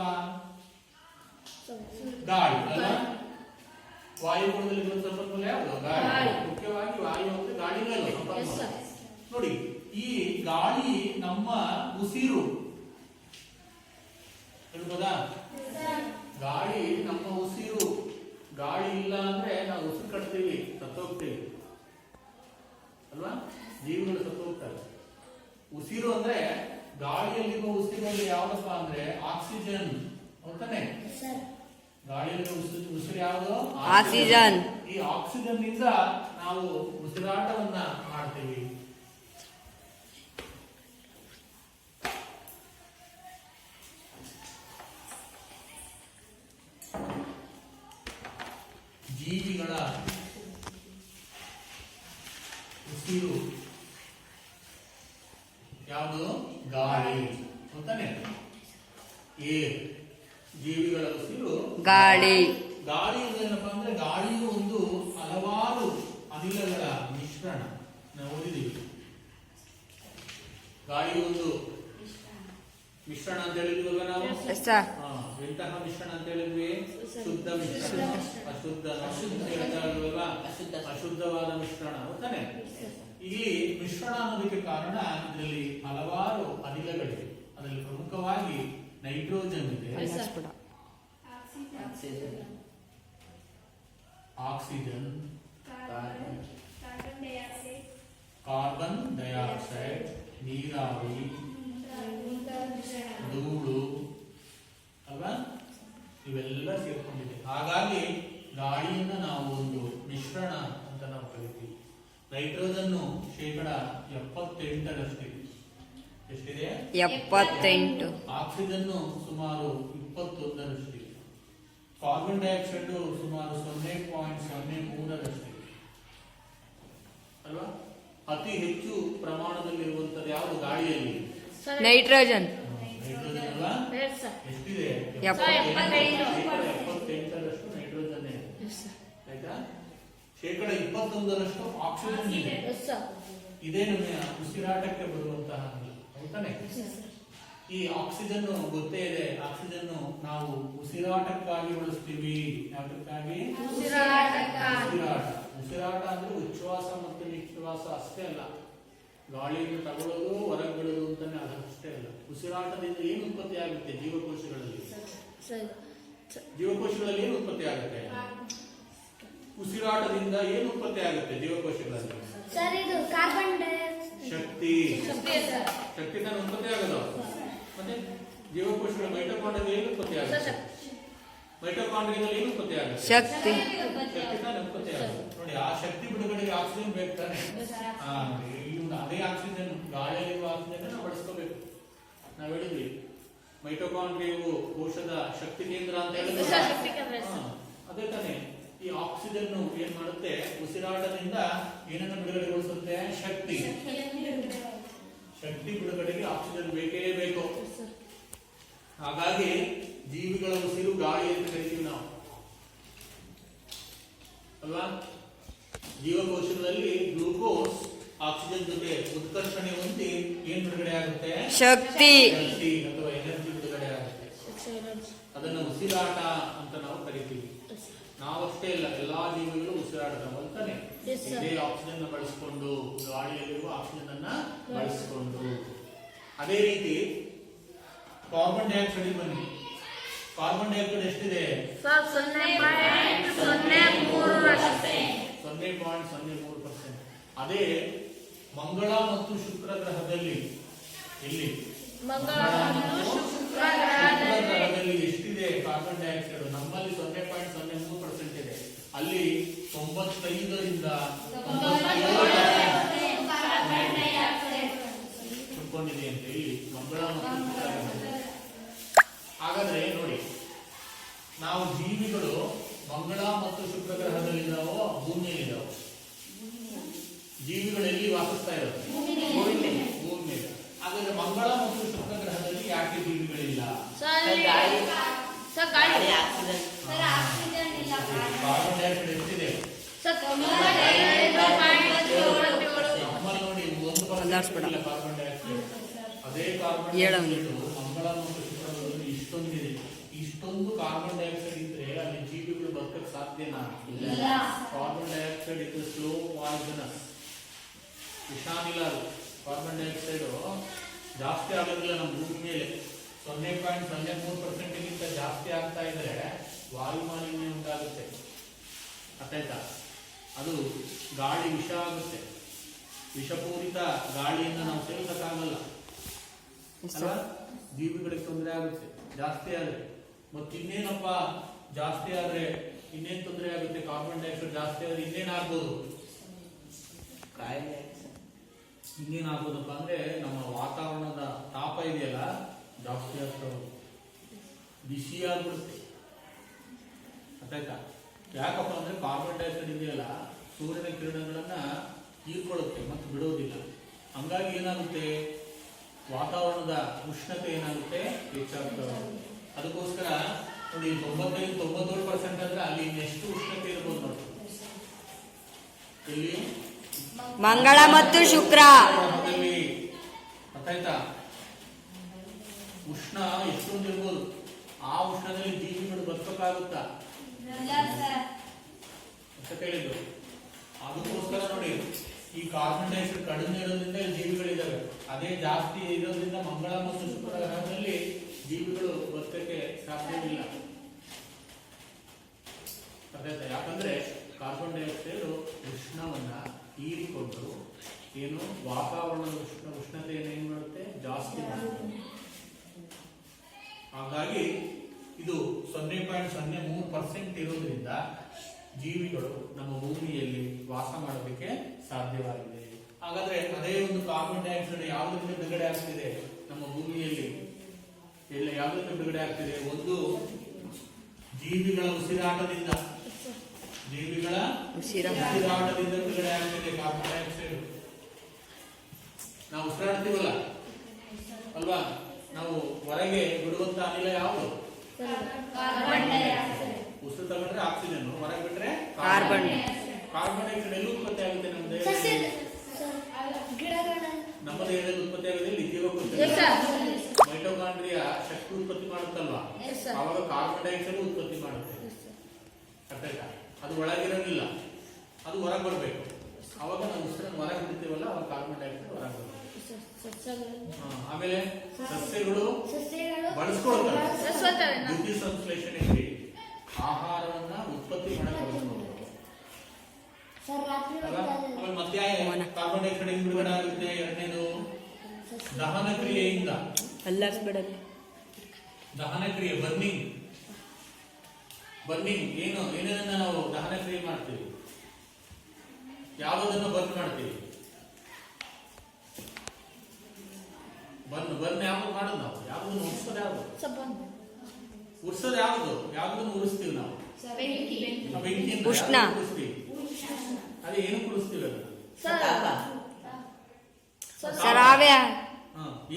ಗಾಳಿ ಅಲ್ಲ. ವಾಯುಗೋಳದಲ್ಲಿ ಇರುವಂತ ಸಂಪನ್ಮೂಲ ಯಾವುದು? ಗಾಳಿ. ಮುಖ್ಯವಾಗಿ ವಾಯು ಅಂದ್ರೆ ಗಾಳಿನೇ ಅಲ್ಲ ಸಂಪನ್ಮೂಲ. ನೋಡಿ, ಈ ಗಾಳಿ ನಮ್ಮ ಉಸಿರು ಹೇಳ್ಬೋದಾ? ಗಾಳಿ ನಮ್ಮ ಉಸಿರು. ಗಾಳಿ ಇಲ್ಲ ಅಂದ್ರೆ ನಾವು ಉಸಿರು ಕಟ್ತೀವಿ, ಸತ್ತೋಗ್ತೀವಿ ಅಲ್ವಾ. ಜೀವಿಗಳು ಸತ್ತೋಗ್ತವೆ. ಉಸಿರು ಅಂದ್ರೆ ಗಾಳಿಯಲ್ಲಿರುವ ಉಸಿರಲ್ಲಿ ಯಾವ್ದಪ್ಪ ಅಂದ್ರೆ ಆಕ್ಸಿಜನ್, ಹೌದಾನೆ. ಗಾಳಿಯಲ್ಲಿ ಉಸಿರು ಯಾವುದು? ಆಕ್ಸಿಜನ್. ಈ ಆಕ್ಸಿಜನ್ ನಿಂದ ನಾವು ಉಸಿರಾಟವನ್ನ ಮಾಡ್ತೀವಿ. ಜೀವಿಗಳ ಉಸಿರು ಯಾವುದು? ಗಾಳಿ, ಹೌದಾನೆ. ಏರ್. ಜೀವಿಗಳ ಉಸಿರು ಗಾಳಿ. ಗಾಳಿ ಏನಪ್ಪ ಅಂದ್ರೆ ಗಾಳಿಯು ಒಂದು ಹಲವಾರು ಅನಿಲಗಳ ಮಿಶ್ರಣ. ನಾವು ಓದಿದೀವಿ, ಗಾಳಿ ಒಂದು ಮಿಶ್ರಣ ಅಂತ ಹೇಳಿದ್ವಲ್ವ ನಾವು. ಎಂತಹ ಮಿಶ್ರಣ ಅಂತ ಹೇಳಿದ್ವಿ? ಶುದ್ಧ ಮಿಶ್ರಣ, ಅಶುದ್ಧ ಹೇಳ್ತಾರಲ್ವಾ, ಅಶುದ್ಧವಾದ ಮಿಶ್ರಣ, ಹೌದಾನೆ. ಇಲ್ಲಿ ಮಿಶ್ರಣ ಅನ್ನೋದಕ್ಕೆ ಕಾರಣ ಇದರಲ್ಲಿ ಹಲವಾರು ಅನಿಲಗಳಿವೆ. ಅದರಲ್ಲಿ ಪ್ರಮುಖವಾಗಿ ನೈಟ್ರೋಜನ್ ಇದೆ, ಆಕ್ಸಿಜನ್, ಕಾರ್ಬನ್ ಡೈಆಕ್ಸೈಡ್, ನೀರಾವಿ, ಧೂಳು ಅಲ್ವಾ, ಇವೆಲ್ಲ ಸೇರ್ಕೊಂಡಿದೆ. ಹಾಗಾಗಿ ಗಾಳಿಯನ್ನ ನಾವು ಒಂದು ಮಿಶ್ರಣ ಅಂತ ನಾವು ಕರಿತೀವಿ. ನೈಟ್ರೋಜನ್ ಶೇಕಡ 78ರಷ್ಟಿದೆ. ಎಷ್ಟಿದೆ? 78. ಆಕ್ಸಿಜನ್ ಸುಮಾರು 21ರಷ್ಟಿದೆ. ಕಾರ್ಬನ್ ಡೈಆಕ್ಸೈಡ್ ಸುಮಾರು 0.03ರಷ್ಟಿದೆ ಅಲ್ವಾ. ಅತಿ ಹೆಚ್ಚು ಪ್ರಮಾಣದಲ್ಲಿರುವಂತದ್ದು ಯಾವುದು ಗಾಳಿಯಲ್ಲಿ? ನೈಟ್ರೋಜನ್. ನೈಟ್ರೋಜನ್ ಅಲ್ವಾ. ಎಷ್ಟಿದೆ? 78ರಷ್ಟು ನೈಟ್ರೋಜನ್ ಇದೆ. ಆಯ್ತಾ. ಶೇಕಡ 21ರಷ್ಟು ಆಕ್ಸಿಜನ್ ಇದೆ. ಇದೇ ನಮ್ಮ ಉಸಿರಾಟಕ್ಕೆ ಬರುವಂತಹ ಅನಿಲ, ಹೌದಾನೆ. ಈ ಆಕ್ಸಿಜನ್ ಗೊತ್ತೇ ಇದೆ. ಆಕ್ಸಿಜನ್ ನಾವು ಉಸಿರಾಟಕ್ಕಾಗಿ ಬಳಸ್ತೀವಿ. ಯಾವ್ದಕ್ಕಾಗಿ? ಉಸಿರಾಟ. ಉಸಿರಾಟ ಅಂದ್ರೆ ಉಚ್ಛ್ವಾಸ ಮತ್ತು ನಿಶ್ವಾಸ ಅಷ್ಟೇ ಅಲ್ಲ. ಗಾಳಿಯನ್ನು ತಗೊಳ್ಳೋದು, ಹೊರಗೆ ಬಿಡೋದು ಅಂತಾನೆ ಅದಷ್ಟೇ ಅಲ್ಲ. ಉಸಿರಾಟದಿಂದ ಏನು ಉತ್ಪತ್ತಿ ಆಗುತ್ತೆ? ಜೀವಕೋಶಗಳಲ್ಲಿ ಏನು ಉತ್ಪತ್ತಿ ಆಗುತ್ತೆ? ಉಸಿರಾಟದಿಂದ ಏನು ಉತ್ಪತ್ತಿ ಆಗುತ್ತೆ ಜೀವಕೋಶಗಳಲ್ಲಿ? ಶಕ್ತಿ. ಶಕ್ತಿ ತಾನು ಉತ್ಪತ್ತಿ ಆಗೋದು. ಮತ್ತೆ ಜೀವಕೋಶಗಳ ಮೈಟೋಕಾಂಡ್ರಿಯಾ ಏನು ಉತ್ಪತ್ತಿ ಆಗುತ್ತೆ? ಮೈಟೋಕಾಂಡ್ರಿಯಾದಲ್ಲಿ ಏನು ಉತ್ಪತ್ತಿ ಆಗುತ್ತೆ? ಶಕ್ತಿ. ಶಕ್ತಿ ತಾನು ಉತ್ಪತ್ತಿ ಆಗುತ್ತೆ. ನೋಡಿ, ಆ ಶಕ್ತಿ ಬಿಡುಗಡೆಗೆ ಆಕ್ಸಿಜನ್ ಬೇಕು ತಾನೆ. ಅದೇ ಆಕ್ಸಿಜನ್, ಗಾಳಿಯಲ್ಲಿರುವ ಆಕ್ಸಿಜನ್ ನಾವು ಬಳಸ್ಕೋಬೇಕು. ನಾವು ಹೇಳಿದ್ವಿ ಮೈಟೋಕಾಂಡ್ರಿಯಾವು ಕೋಶದ ಶಕ್ತಿ ಕೇಂದ್ರ ಅಂತ ಹೇಳಿದ್ರೆ ಅದೇ ತಾನೆ. ಈ ಆಕ್ಸಿಜನ್ ಏನ್ ಮಾಡುತ್ತೆ? ಉಸಿರಾಟದಿಂದ ಏನನ್ನು ಬಿಡುಗಡೆಗೊಳಿಸುತ್ತೆ? ಶಕ್ತಿ. ಶಕ್ತಿ ಬಿಡುಗಡೆಗೆ ಆಕ್ಸಿಜನ್ ಬೇಕೇ ಬೇಕು. ಹಾಗಾಗಿ ಜೀವಿಗಳ ಉಸಿರು ಗಾಳಿ ಅಂತ ಕರಿತೀವಿ ನಾವು ಅಲ್ವಾ. ಜೀವಕೋಶಗಳಲ್ಲಿ ಗ್ಲೂಕೋಸ್ ಆಕ್ಸಿಜನ್ ಜೊತೆ ಉತ್ಕರ್ಷಣೆ ಹೊಂದಿ ಏನ್ ಬಿಡುಗಡೆ ಆಗುತ್ತೆ? ಶಕ್ತಿ ಅಥವಾ ಎನರ್ಜಿ ಬಿಡುಗಡೆ ಆಗುತ್ತೆ. ಅದನ್ನ ಉಸಿರಾಟ ಅಂತ ನಾವು ಕರಿತೀವಿ. ನಾವಷ್ಟೇ ಇಲ್ಲ, ಎಲ್ಲಾ ಜೀವಿಗಳು ಉಸಿರಾಡ್ತಾವೆ ಅಂತಾನೆ. ಇದೇ ಆಕ್ಸಿಜನ್ ಬಳಸಿಕೊಂಡು, ಗಾಳಿಯಲ್ಲಿರುವ ಆಕ್ಸಿಜನ್ ಅನ್ನ ಬಳಸಿಕೊಂಡು. ಅದೇ ರೀತಿ ಕಾರ್ಬನ್ ಡೈಆಕ್ಸೈಡ್ ಬನ್ನಿ. ಕಾರ್ಬನ್ ಡೈಆಕ್ಸೈಡ್ ಎಷ್ಟಿದೆ? 0.03%. ಅದೇ ಮಂಗಳ ಮತ್ತು ಶುಕ್ರ ಗ್ರಹದಲ್ಲಿ, ಇಲ್ಲಿ ಗ್ರಹದಲ್ಲಿ ಎಷ್ಟಿದೆ ಕಾರ್ಬನ್ ಡೈಆಕ್ಸೈಡ್? ನಮ್ಮಲ್ಲಿ 0.03% ಇದೆ. ಅಲ್ಲಿ 95ರಿಂದ ತುಂಬಿಕೊಂಡಿದೆ ಅಂತ ಇಲ್ಲಿ ಮಂಗಳ ಮತ್ತು ಶುಕ್ರ ಗ್ರಹದಲ್ಲಿ. ಹಾಗಾದ್ರೆ ನೋಡಿ, ನಾವು ಜೀವಿಗಳು ಮಂಗಳ ಮತ್ತು ಶುಕ್ರ ಗ್ರಹದಲ್ಲಿದ್ದಾವೋ ಭೂಮಿಯಲ್ಲಿದ್ದಾವೋ? ಜೀವಿಗಳು ಎಲ್ಲಿ ವಾಸಿಸ್ತಾ ಇರೋದು? ಭೂಮಿ ಮೇಲೆ. ಹಾಗಾದ್ರೆ ಮಂಗಳ ಮತ್ತು ಶುಕ್ರ ಗ್ರಹದಲ್ಲಿ ಯಾಕೆ ಜೀವಿಗಳಿಲ್ಲ? ಕಾರ್ಬನ್ ಡೈಆಕ್ಸೈಡ್ ಎಷ್ಟಿದೆ? ನಮ್ಮಲ್ಲಿ ನೋಡಿ 1% ಇಲ್ಲ ಕಾರ್ಬನ್ ಡೈಆಕ್ಸೈಡ್. ಅದೇ ಕಾರ್ಬನ್ ಡೈಆಕ್ಸೈಡ್ ಮಂಗಳ ಮತ್ತು ಶುಕ್ರಗಳಲ್ಲಿ ಇಷ್ಟೊಂದಿದೆ. ಇಷ್ಟೊಂದು ಕಾರ್ಬನ್ ಡೈಆಕ್ಸೈಡ್ ಇದ್ರೆ ಅಲ್ಲಿ ಜೀವಿಗಳು ಬದುಕಕ್ಕೆ ಸಾಧ್ಯನಾ? ಇಲ್ಲ. ಕಾರ್ಬನ್ ಡೈಆಕ್ಸೈಡ್ ಇದು ಸ್ಲೋ ಪಾಯ್ಸನಸ್, ವಿಷಾನಿಲ. ಕಾರ್ಬನ್ ಡೈಆಕ್ಸೈಡ್ ಜಾಸ್ತಿ ಆಗೋದಿಲ್ಲ ನಮ್ಮ ಭೂಮಿ ಮೇಲೆ. 0.03% ಜಾಸ್ತಿ ಆಗ್ತಾ ಇದ್ರೆ ವಾಯು ಮಾಲಿನ್ಯ ಉಂಟಾಗುತ್ತೆ. ಅರ್ಥಾಯ್ತಾ? ಅದು ಗಾಳಿ ವಿಷ ಆಗುತ್ತೆ. ವಿಷಪೂರಿತ ಗಾಳಿಯನ್ನು ನಾವು ಸೇವಿಸಕ್ಕಾಗಲ್ಲ ಅಲ್ವಾ? ಜೀವಿಗಳಿಗೆ ತೊಂದರೆ ಆಗುತ್ತೆ ಜಾಸ್ತಿ ಆದ್ರೆ. ಮತ್ತೆ ಇನ್ನೇನಪ್ಪ ಜಾಸ್ತಿ ಆದ್ರೆ ಇನ್ನೇನ್ ತೊಂದರೆ ಆಗುತ್ತೆ? ಕಾರ್ಬನ್ ಡೈಆಕ್ಸೈಡ್ ಜಾಸ್ತಿ ಆದ್ರೆ ಇನ್ನೇನಾಗ್ಬೋದು? ಇನ್ನೇನಾಗ್ಬೋದಪ್ಪ ಅಂದ್ರೆ ನಮ್ಮ ವಾತಾವರಣದ ತಾಪ ಇದೆಯಲ್ಲ ಜಾಸ್ತಿ ಆಗ್ತಾ ಹೋಗುತ್ತೆ, ಬಿಸಿ ಆಗ್ಬಿಡುತ್ತೆ. ಅರ್ಥಾಯ್ತಾ? ಯಾಕಪ್ಪ ಅಂದ್ರೆ ಕಾರ್ಬನ್ ಡೈಆಕ್ಸೈಡ್ ಇದೆಯಲ್ಲ ಸೂರ್ಯನ ಕಿರಣಗಳನ್ನ ಹೀರ್ಕೊಳ್ಳುತ್ತೆ ಮತ್ತು ಬಿಡೋದಿಲ್ಲ. ಹಂಗಾಗಿ ಏನಾಗುತ್ತೆ? ವಾತಾವರಣದ ಉಷ್ಣತೆ ಏನಾಗುತ್ತೆ? ಹೆಚ್ಚಾಗ್ತಾ ಹೋಗುತ್ತೆ. ಅದಕ್ಕೋಸ್ಕರ ನೋಡಿ 95-97% ಅಂದ್ರೆ ಅಲ್ಲಿ ಇನ್ನೆಷ್ಟು ಉಷ್ಣತೆ ಇರ್ಬೋದು ನೋಡಿ. ಇಲ್ಲಿ ಮಂಗಳ ಮತ್ತು ಶುಕ್ರ ಅರ್ಥಾಯ್ತಾ? ಉಷ್ಣ ಎಷ್ಟೊಂದು ಇರ್ಬೋದು. ಆ ಉಷ್ಣದಲ್ಲಿ ಜೀವಿಗಳು ಬದುಕಕ್ಕಾಗುತ್ತಾ ಅಂತ ಕೇಳಿದ್ರು. ಅದಕ್ಕೋಸ್ಕರ ನೋಡಿ, ಈ ಕಾರ್ಬನ್ ಡೈಆಕ್ಸೈಡ್ ಕಡಿಮೆ ಇರೋದ್ರಿಂದ ಜೀವಿಗಳಿದ್ದಾವೆ. ಅದೇ ಜಾಸ್ತಿ ಇರೋದ್ರಿಂದ ಮಂಗಳ ಮತ್ತು ಶುಕ್ರ ಗ್ರಹದಲ್ಲಿ ಜೀವಿಗಳು ಬದುಕಕ್ಕೆ ಸಾಧ್ಯವಿಲ್ಲ. ಅರ್ಥಾಯ್ತಾ? ಯಾಕಂದ್ರೆ ಕಾರ್ಬನ್ ಡೈಆಕ್ಸೈಡ್ ಉಷ್ಣವನ್ನ ಹೀರಿಕೊಂಡು ಏನು ವಾತಾವರಣದ ಉಷ್ಣತೆಯನ್ನು ಏನ್ ಮಾಡುತ್ತೆ? ಜಾಸ್ತಿ ಮಾಡುತ್ತೆ. ಹಾಗಾಗಿ ಇದು 0.03% ಇರೋದ್ರಿಂದ ಜೀವಿಗಳು ನಮ್ಮ ಭೂಮಿಯಲ್ಲಿ ವಾಸ ಮಾಡೋದಕ್ಕೆ ಸಾಧ್ಯವಾಗಿದೆ. ಹಾಗಾದ್ರೆ ಅದೇ ಒಂದು ಕಾರ್ಬನ್ ಡೈಆಕ್ಸೈಡ್ ಯಾವುದರಿಂದ ಬಿಡುಗಡೆ ಆಗ್ತಿದೆ ನಮ್ಮ ಭೂಮಿಯಲ್ಲಿ? ಎಲ್ಲ ಯಾವುದರಿಂದ ಬಿಡುಗಡೆ ಆಗ್ತಿದೆ? ಒಂದು ಜೀವಿಗಳ ಉಸಿರಾಟದಿಂದ ಬಿಡುಗಡೆ ಆಗ್ತಿದೆ ಕಾರ್ಬನ್ ಡೈಆಕ್ಸೈಡ್. ನಾವು ಉಸಿರಾಡ್ತೀವಲ್ಲ ಅಲ್ವಾ? ನಾವು ಹೊರಗೆ ಬಿಡುವಂತ ಅನಿಲ ಯಾವುದು? ಉಸಿರು ತಗೊಂಡ್ರೆ ಆಕ್ಸಿಜನ್, ಹೊರಗೆ ಬಿಟ್ರೆ ಕಾರ್ಬನ್ ಡೈಆಕ್ಸೈಡ್. ಎಲ್ಲಿ ಉತ್ಪತ್ತಿ ಆಗುತ್ತೆ? ನಮ್ಮ ದೇಹದಲ್ಲಿ ಉತ್ಪತ್ತಿ ಆಗುತ್ತೆ. ಇಲ್ಲಿ ಮೈಟೋಕಾಂಡ್ರಿಯಾ ಶಕ್ತಿ ಉತ್ಪತ್ತಿ ಮಾಡುತ್ತಲ್ವಾ, ಅವಾಗ ಕಾರ್ಬನ್ ಡೈಆಕ್ಸೈಡ್ ಉತ್ಪತ್ತಿ ಮಾಡುತ್ತೆ. ಅರ್ಥಾಯ್ತಾ? ಅದು ಒಳಗಿರೋದಿಲ್ಲ, ಅದು ಹೊರಗೆ ಬರಬೇಕು. ಅವಾಗ ನಾವು ಉಸಿರನ್ನು ಹೊರಗೆ ಬಿಡ್ತೀವಲ್ಲ, ಅವಾಗ ಕಾರ್ಬನ್ ಡೈಆಕ್ಸೈಡ್ ಹೊರಗೆ ಬರುತ್ತೆ. ಆಮೇಲೆ ಸಸ್ಯಗಳು ಬಳಸ್ಕೊಳ್ತಾರೆ ದ್ಯುತಿ ಸಂಶ್ಲೇಷಣೆಗೆ, ಆಹಾರವನ್ನ ಉತ್ಪತ್ತಿ ಮಾಡಬಹುದು. ಆಮೇಲೆ ಮತ್ತೆ ಕಾರ್ಬನ್ ಡೈಆಕ್ಸೈಡ್ ಹೆಂಗ್ ಬಿಡುಗಡೆ ಆಗುತ್ತೆ? ಎರಡನೇದು ದಹನ ಕ್ರಿಯೆಯಿಂದ. ದಹನ ಕ್ರಿಯೆ, ಬರ್ನಿಂಗ್ ಏನೇನನ್ನ ನಾವು ದಹನ ಕ್ರಿಯೆ ಮಾಡ್ತೀವಿ? ಯಾವುದನ್ನು ಬರ್ನ್ ಮಾಡ್ತೀವಿ? ಬರ್ನ್ ಯಾವ್ದು ಮಾಡೋದು ನಾವು? ಯಾವುದನ್ನು ಉರಿಸೋದು ಯಾವುದು? ಉರಿಸೋದು ಯಾವುದು? ಯಾವುದನ್ನು ಉರಿಸ್ತೀವಿ ನಾವು? ಬೆಂಕಿಯಿಂದ ಉರಿಸ್ತೀವಿ. ಅದೇ ಏನು ಕುಡಿಸ್ತೀವಿ? ಅದು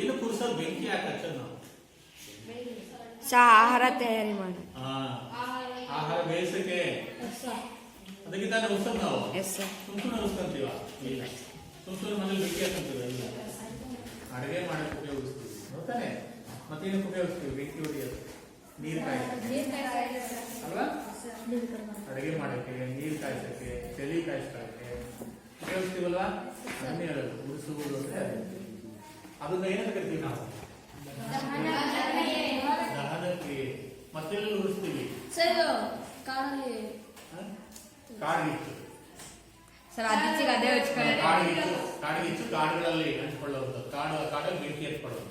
ಏನು ಕುಡಿಸೋದು? ಬೆಂಕಿ ಯಾಕೆ ಹಚ್ಚೋದು ನಾವು? ಆಹಾರ ತಯಾರಿ ಮಾಡಿ, ಆಹಾರ ಬೇಯಿಸಕ್ಕೆ. ಅದಕ್ಕೆ ತಾನೇ ಉರಿಸೋದು ನಾವು. ಸುಮ್ಮನೆ ಉರಿಸ್ಕೊಂತೀವ? ಇಲ್ಲ. ಸುಮ್ಮನೆ ಮನೇಲಿ ಬೆಂಕಿ ಹಾಕೊಂತೀವ? ಇಲ್ಲ. ಅಡುಗೆ ಮಾಡಕ್ಕೆ ಉಪಯೋಗಿಸ್ತೀವಿ ಗೊತ್ತಾನೆ. ಮತ್ತೇನಕ್ಕೆ ಉಪಯೋಗಿಸ್ತೀವಿ? ಬೆಂಕಿ ಹೊಡಿಯೋದು, ನೀರು ಕಾಯಿಸಕ್ಕೆ ಅಲ್ವಾ? ಅಡುಗೆ ಮಾಡಕ್ಕೆ, ನೀರು ಕಾಯಿಸಕ್ಕೆ, ಚಳಿ ಕಾಯಿಸಕ್ಕೆ ಉಪಯೋಗಿಸ್ತೀವಲ್ವಾ? ಅದನ್ನೇ ಹೇಳೋದು ಉರಿಸುವುದು ಅಂದ್ರೆ. ಅದನ್ನ ಏನಂತ ಕರಿತೀವಿ ನಾವು? ದಹನ ಕ್ರಿಯೆ. ಮತ್ತೆಲ್ಲ ಉರಿಸ್ತೀವಿ? ಕಾಡ್ಗಿಚ್ಚು. ಕಾಡ್ಗಿಚ್ಚು ಕಾಡುಗಳಲ್ಲಿ ಹಂಚ್ಕೊಳ್ಳೋದು. ಕಾಡಲ್ಲಿ ಬೆಂಕಿ ಹಚ್ಕೊಳ್ಳೋದು,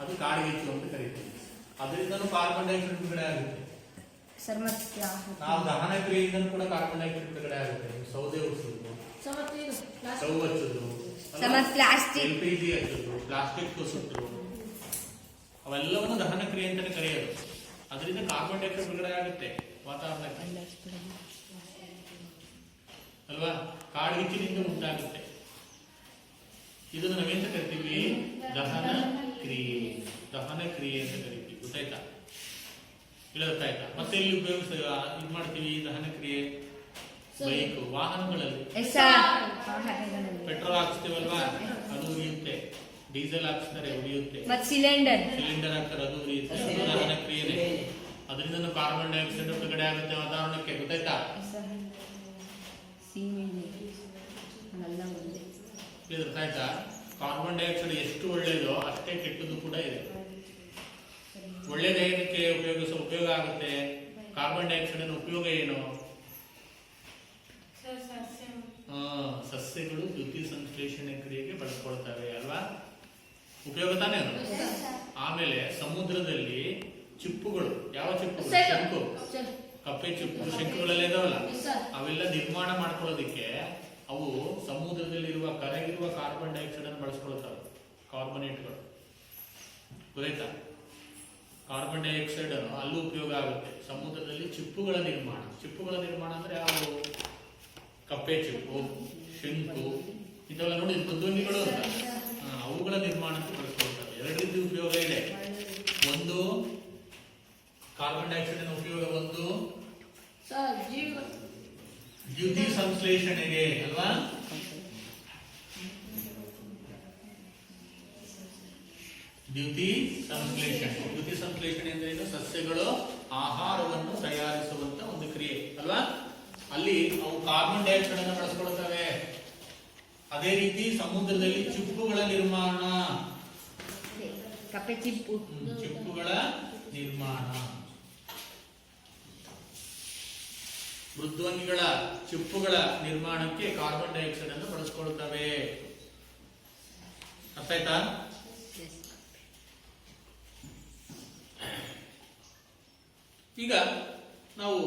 ಅದು ಕಾಡ್ಗಿಚ್ಚು ಅಂತ ಕರಿತೀವಿ. ಅದರಿಂದನೂ ಕಾರ್ಬನ್ ಡೈಆಕ್ಸೈಡ್ ಬಿಡುಗಡೆ ಆಗುತ್ತೆ. ಸರ್ ಮತ್ತೆ ನಾವು ದಹನ ಕ್ರಿಯೆಯಿಂದ ಕೂಡ ಕಾರ್ಬನ್ ಡೈಆಕ್ಸೈಡ್ ಬಿಡುಗಡೆ ಆಗುತ್ತೆ. ಸೌದೆ ಉರಿಸೋದು, ಸ್ಟವ್ ಹಚ್ಚೋದು, ಪ್ಲಾಸ್ಟಿಕ್ LPG ಹಚ್ಚೋದು, ಪ್ಲಾಸ್ಟಿಕ್ ಸುಟ್ಟರು, ಅವೆಲ್ಲವನ್ನು ದಹನ ಕ್ರಿಯೆ ಅಂತಾನೆ ಕರೆಯೋದು. ಅದರಿಂದ ಕಾರ್ಬನ್ ಡೈಆಕ್ಸೈಡ್ ಬಿಡುಗಡೆ ಆಗುತ್ತೆ ವಾತಾವರಣಕ್ಕೆ ಅಲ್ವಾ? ಕಾಡ್ಗಿಚ್ಚಿನಿಂದ ಉಂಟಾಗುತ್ತೆ. ಇದನ್ನು ನಾವೆಂತ ಕರಿತೀವಿ? ದಹನ ಕ್ರಿಯೆ. ದಹನ ಕ್ರಿಯೆ ಅಂತ ಕರಿತೀವಿ. ಗೊತ್ತಾಯ್ತಾ? ಇಲ್ಲ ಗೊತ್ತಾಯ್ತಾ? ಮತ್ತೆ ಎಲ್ಲಿ ಇದು ಮಾಡ್ತೀವಿ ದಹನ ಕ್ರಿಯೆ? ಬೈಕ್, ವಾಹನಗಳಲ್ಲಿ ಪೆಟ್ರೋಲ್ ಹಾಕ್ಸ್ತೀವಲ್ವಾ, ಅದು ಉರಿಯುತ್ತೆ. ಡೀಸೆಲ್ ಹಾಕ್ಸ್ತಾರೆ, ಉರಿಯುತ್ತೆ. ಸಿಲಿಂಡರ್ ಹಾಕ್ತಾರೆ, ಅದು ಉರಿಯುತ್ತೆ. ಅದು ದಹನ ಕ್ರಿಯೆನೆ. ಅದರಿಂದ ಕಾರ್ಬನ್ ಡೈಆಕ್ಸೈಡ್ ಬಿಡುಗಡೆ ಆಗುತ್ತೆ ವಾತಾವರಣಕ್ಕೆ. ಗೊತ್ತಾಯ್ತಾ? ಗೊತ್ತಾಯ್ತಾ? ಕಾರ್ಬನ್ ಡೈಆಕ್ಸೈಡ್ ಎಷ್ಟು ಒಳ್ಳೇದೋ ಅಷ್ಟೇ ಕೆಟ್ಟದ್ದು ಕೂಡ ಇದೆ. ಒಳ್ಳೇದೇನಕ್ಕೆ ಉಪಯೋಗ ಆಗುತ್ತೆ? ಕಾರ್ಬನ್ ಡೈಆಕ್ಸೈಡ್ ಅನ್ನು ಉಪಯೋಗ ಏನು? ಸಸ್ಯಗಳು ದ್ಯುತಿ ಸಂಶ್ಲೇಷಣೆ ಕ್ರಿಯೆಗೆ ಬಳಸ್ಕೊಳ್ತವೆ ಅಲ್ವಾ? ಉಪಯೋಗ ತಾನೇ ಅದು. ಆಮೇಲೆ ಸಮುದ್ರದಲ್ಲಿ ಚಿಪ್ಪುಗಳು, ಯಾವ ಚಿಪ್ಪುಗಳು? ಶಂಕು, ಕಪ್ಪೆ ಚಿಪ್ಪು, ಶಂಕುಗಳೆಲ್ಲ ಇದಾವಲ್ಲ, ಅವೆಲ್ಲ ನಿರ್ಮಾಣ ಮಾಡ್ಕೊಳ್ಳೋದಿಕ್ಕೆ ಅವು ಸಮುದ್ರದಲ್ಲಿರುವ ಕರಗಿರುವ ಕಾರ್ಬನ್ ಡೈಆಕ್ಸೈಡ್ ಅನ್ನು ಬಳಸ್ಕೊಳ್ತವೆ. ಕಾರ್ಬನೇಟ್ಗಳು. ಗೊತ್ತಾಯ್ತಾ? ಕಾರ್ಬನ್ ಡೈಆಕ್ಸೈಡ್ ಅಲ್ಲೂ ಉಪಯೋಗ ಆಗುತ್ತೆ. ಸಮುದ್ರದಲ್ಲಿ ಚಿಪ್ಪುಗಳ ನಿರ್ಮಾಣ ಅಂದ್ರೆ ಅವು ಕಪ್ಪೆ ಚಿಪ್ಪು, ಶಂಕು, ಇದೆಲ್ಲ ನೋಡಿ ಮೃದ್ವಂಗಿಗಳು ಅಂತ, ಅವುಗಳ ನಿರ್ಮಾಣಕ್ಕೆ ಬಳಸ್ಕೊಳ್ತವೆ. ಎರಡು ರೀತಿ ಉಪಯೋಗ ಇದೆ. ಒಂದು ಕಾರ್ಬನ್ ಡೈಆಕ್ಸೈಡ್ ನ ಉಪಯೋಗ ಒಂದು ದ್ಯುತಿ ಸಂಶ್ಲೇಷಣೆಗೆ ಅಲ್ವಾ? ದ್ಯುತಿ ಸಂಶ್ಲೇಷಣೆ ಅಂದ್ರೆ ಏನು? ಸಸ್ಯಗಳು ಆಹಾರವನ್ನು ತಯಾರಿಸುವಂತ ಒಂದು ಕ್ರಿಯೆ ಅಲ್ವಾ? ಅಲ್ಲಿ ಅವು ಕಾರ್ಬನ್ ಡೈಆಕ್ಸೈಡ್ ಅನ್ನು ಬಳಸ್ಕೊಳ್ತವೆ. ಅದೇ ರೀತಿ ಸಮುದ್ರದಲ್ಲಿ ಚಿಪ್ಪುಗಳ ನಿರ್ಮಾಣ, ಚಿಪ್ಪುಗಳ ನಿರ್ಮಾಣ, ಮೃದ್ವಂಗಿಗಳ ಚಿಪ್ಪುಗಳ ನಿರ್ಮಾಣಕ್ಕೆ ಕಾರ್ಬನ್ ಡೈಆಕ್ಸೈಡ್ ಅನ್ನು ಬಳಸ್ಕೊಳ್ತವೆ. ಅರ್ಥ ಆಯ್ತಾ? ಈಗ ನಾವು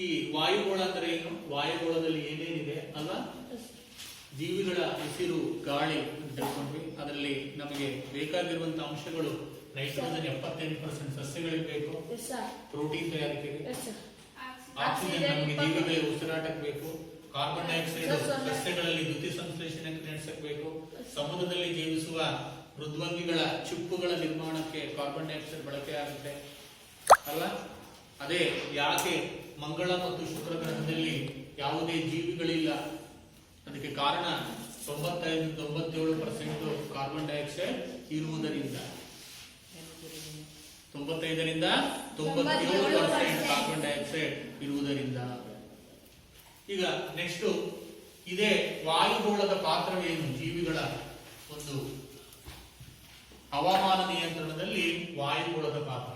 ಈ ವಾಯುಗೋಳ ಅಂದ್ರೆ ಏನು, ವಾಯುಗೋಳದಲ್ಲಿ ಏನೇನಿದೆ ಅಲ್ವಾ? ಜೀವಿಗಳ ಉಸಿರು, ಗಾಳಿ ಅಂತ ತಿಳ್ಕೊಂಡ್ವಿ. ಅದರಲ್ಲಿ ನಮಗೆ ಬೇಕಾಗಿರುವಂತಹ ಅಂಶಗಳು ನೈಟ್ರೋಜನ್ 78% ಸಸ್ಯಗಳಿಗೆ ಬೇಕು, ಪ್ರೋಟೀನ್ ತಯಾರಿಕೆಗೆ, ಆಕ್ಸಿಜನ್ ನಮಗೆ ಜೀವಿಗಳಿಗೆ ಉಸಿರಾಟಕ್ಕೆ ಬೇಕು, ಕಾರ್ಬನ್ ಡೈಆಕ್ಸೈಡ್ ಸಸ್ಯಗಳಲ್ಲಿ ದ್ಯುತಿ ಸಂಶ್ಲೇಷಣೆ ನಡೆಸಕ್ಕೆ ಬೇಕು, ಸಮುದ್ರದಲ್ಲಿ ಜೀವಿಸುವ ಮೃದ್ವಂಗಿಗಳ ಚಿಪ್ಪುಗಳ ನಿರ್ಮಾಣಕ್ಕೆ ಕಾರ್ಬನ್ ಡೈಆಕ್ಸೈಡ್ ಬಳಕೆ ಆಗುತ್ತೆ ಅಲ್ವಾ? ಅದೇ ಯಾಕೆ ಮಂಗಳ ಮತ್ತು ಶುಕ್ರ ಗ್ರಹದಲ್ಲಿ ಯಾವುದೇ ಜೀವಿಗಳಿಲ್ಲ? ಅದಕ್ಕೆ ಕಾರಣ 95-97% ಕಾರ್ಬನ್ ಡೈಆಕ್ಸೈಡ್ ಇರುವುದರಿಂದ. 95ರಿಂದ 97% ಕಾರ್ಬನ್ ಡೈಆಕ್ಸೈಡ್ ಇರುವುದರಿಂದ. ಈಗ ನೆಕ್ಸ್ಟ್ ಇದೇ ವಾಯುಗೋಳದ ಪಾತ್ರವೇನು? ಜೀವಿಗಳ ಒಂದು ಹವಾಮಾನ ನಿಯಂತ್ರಣದಲ್ಲಿ ವಾಯುಗೋಳದ ಪಾತ್ರ.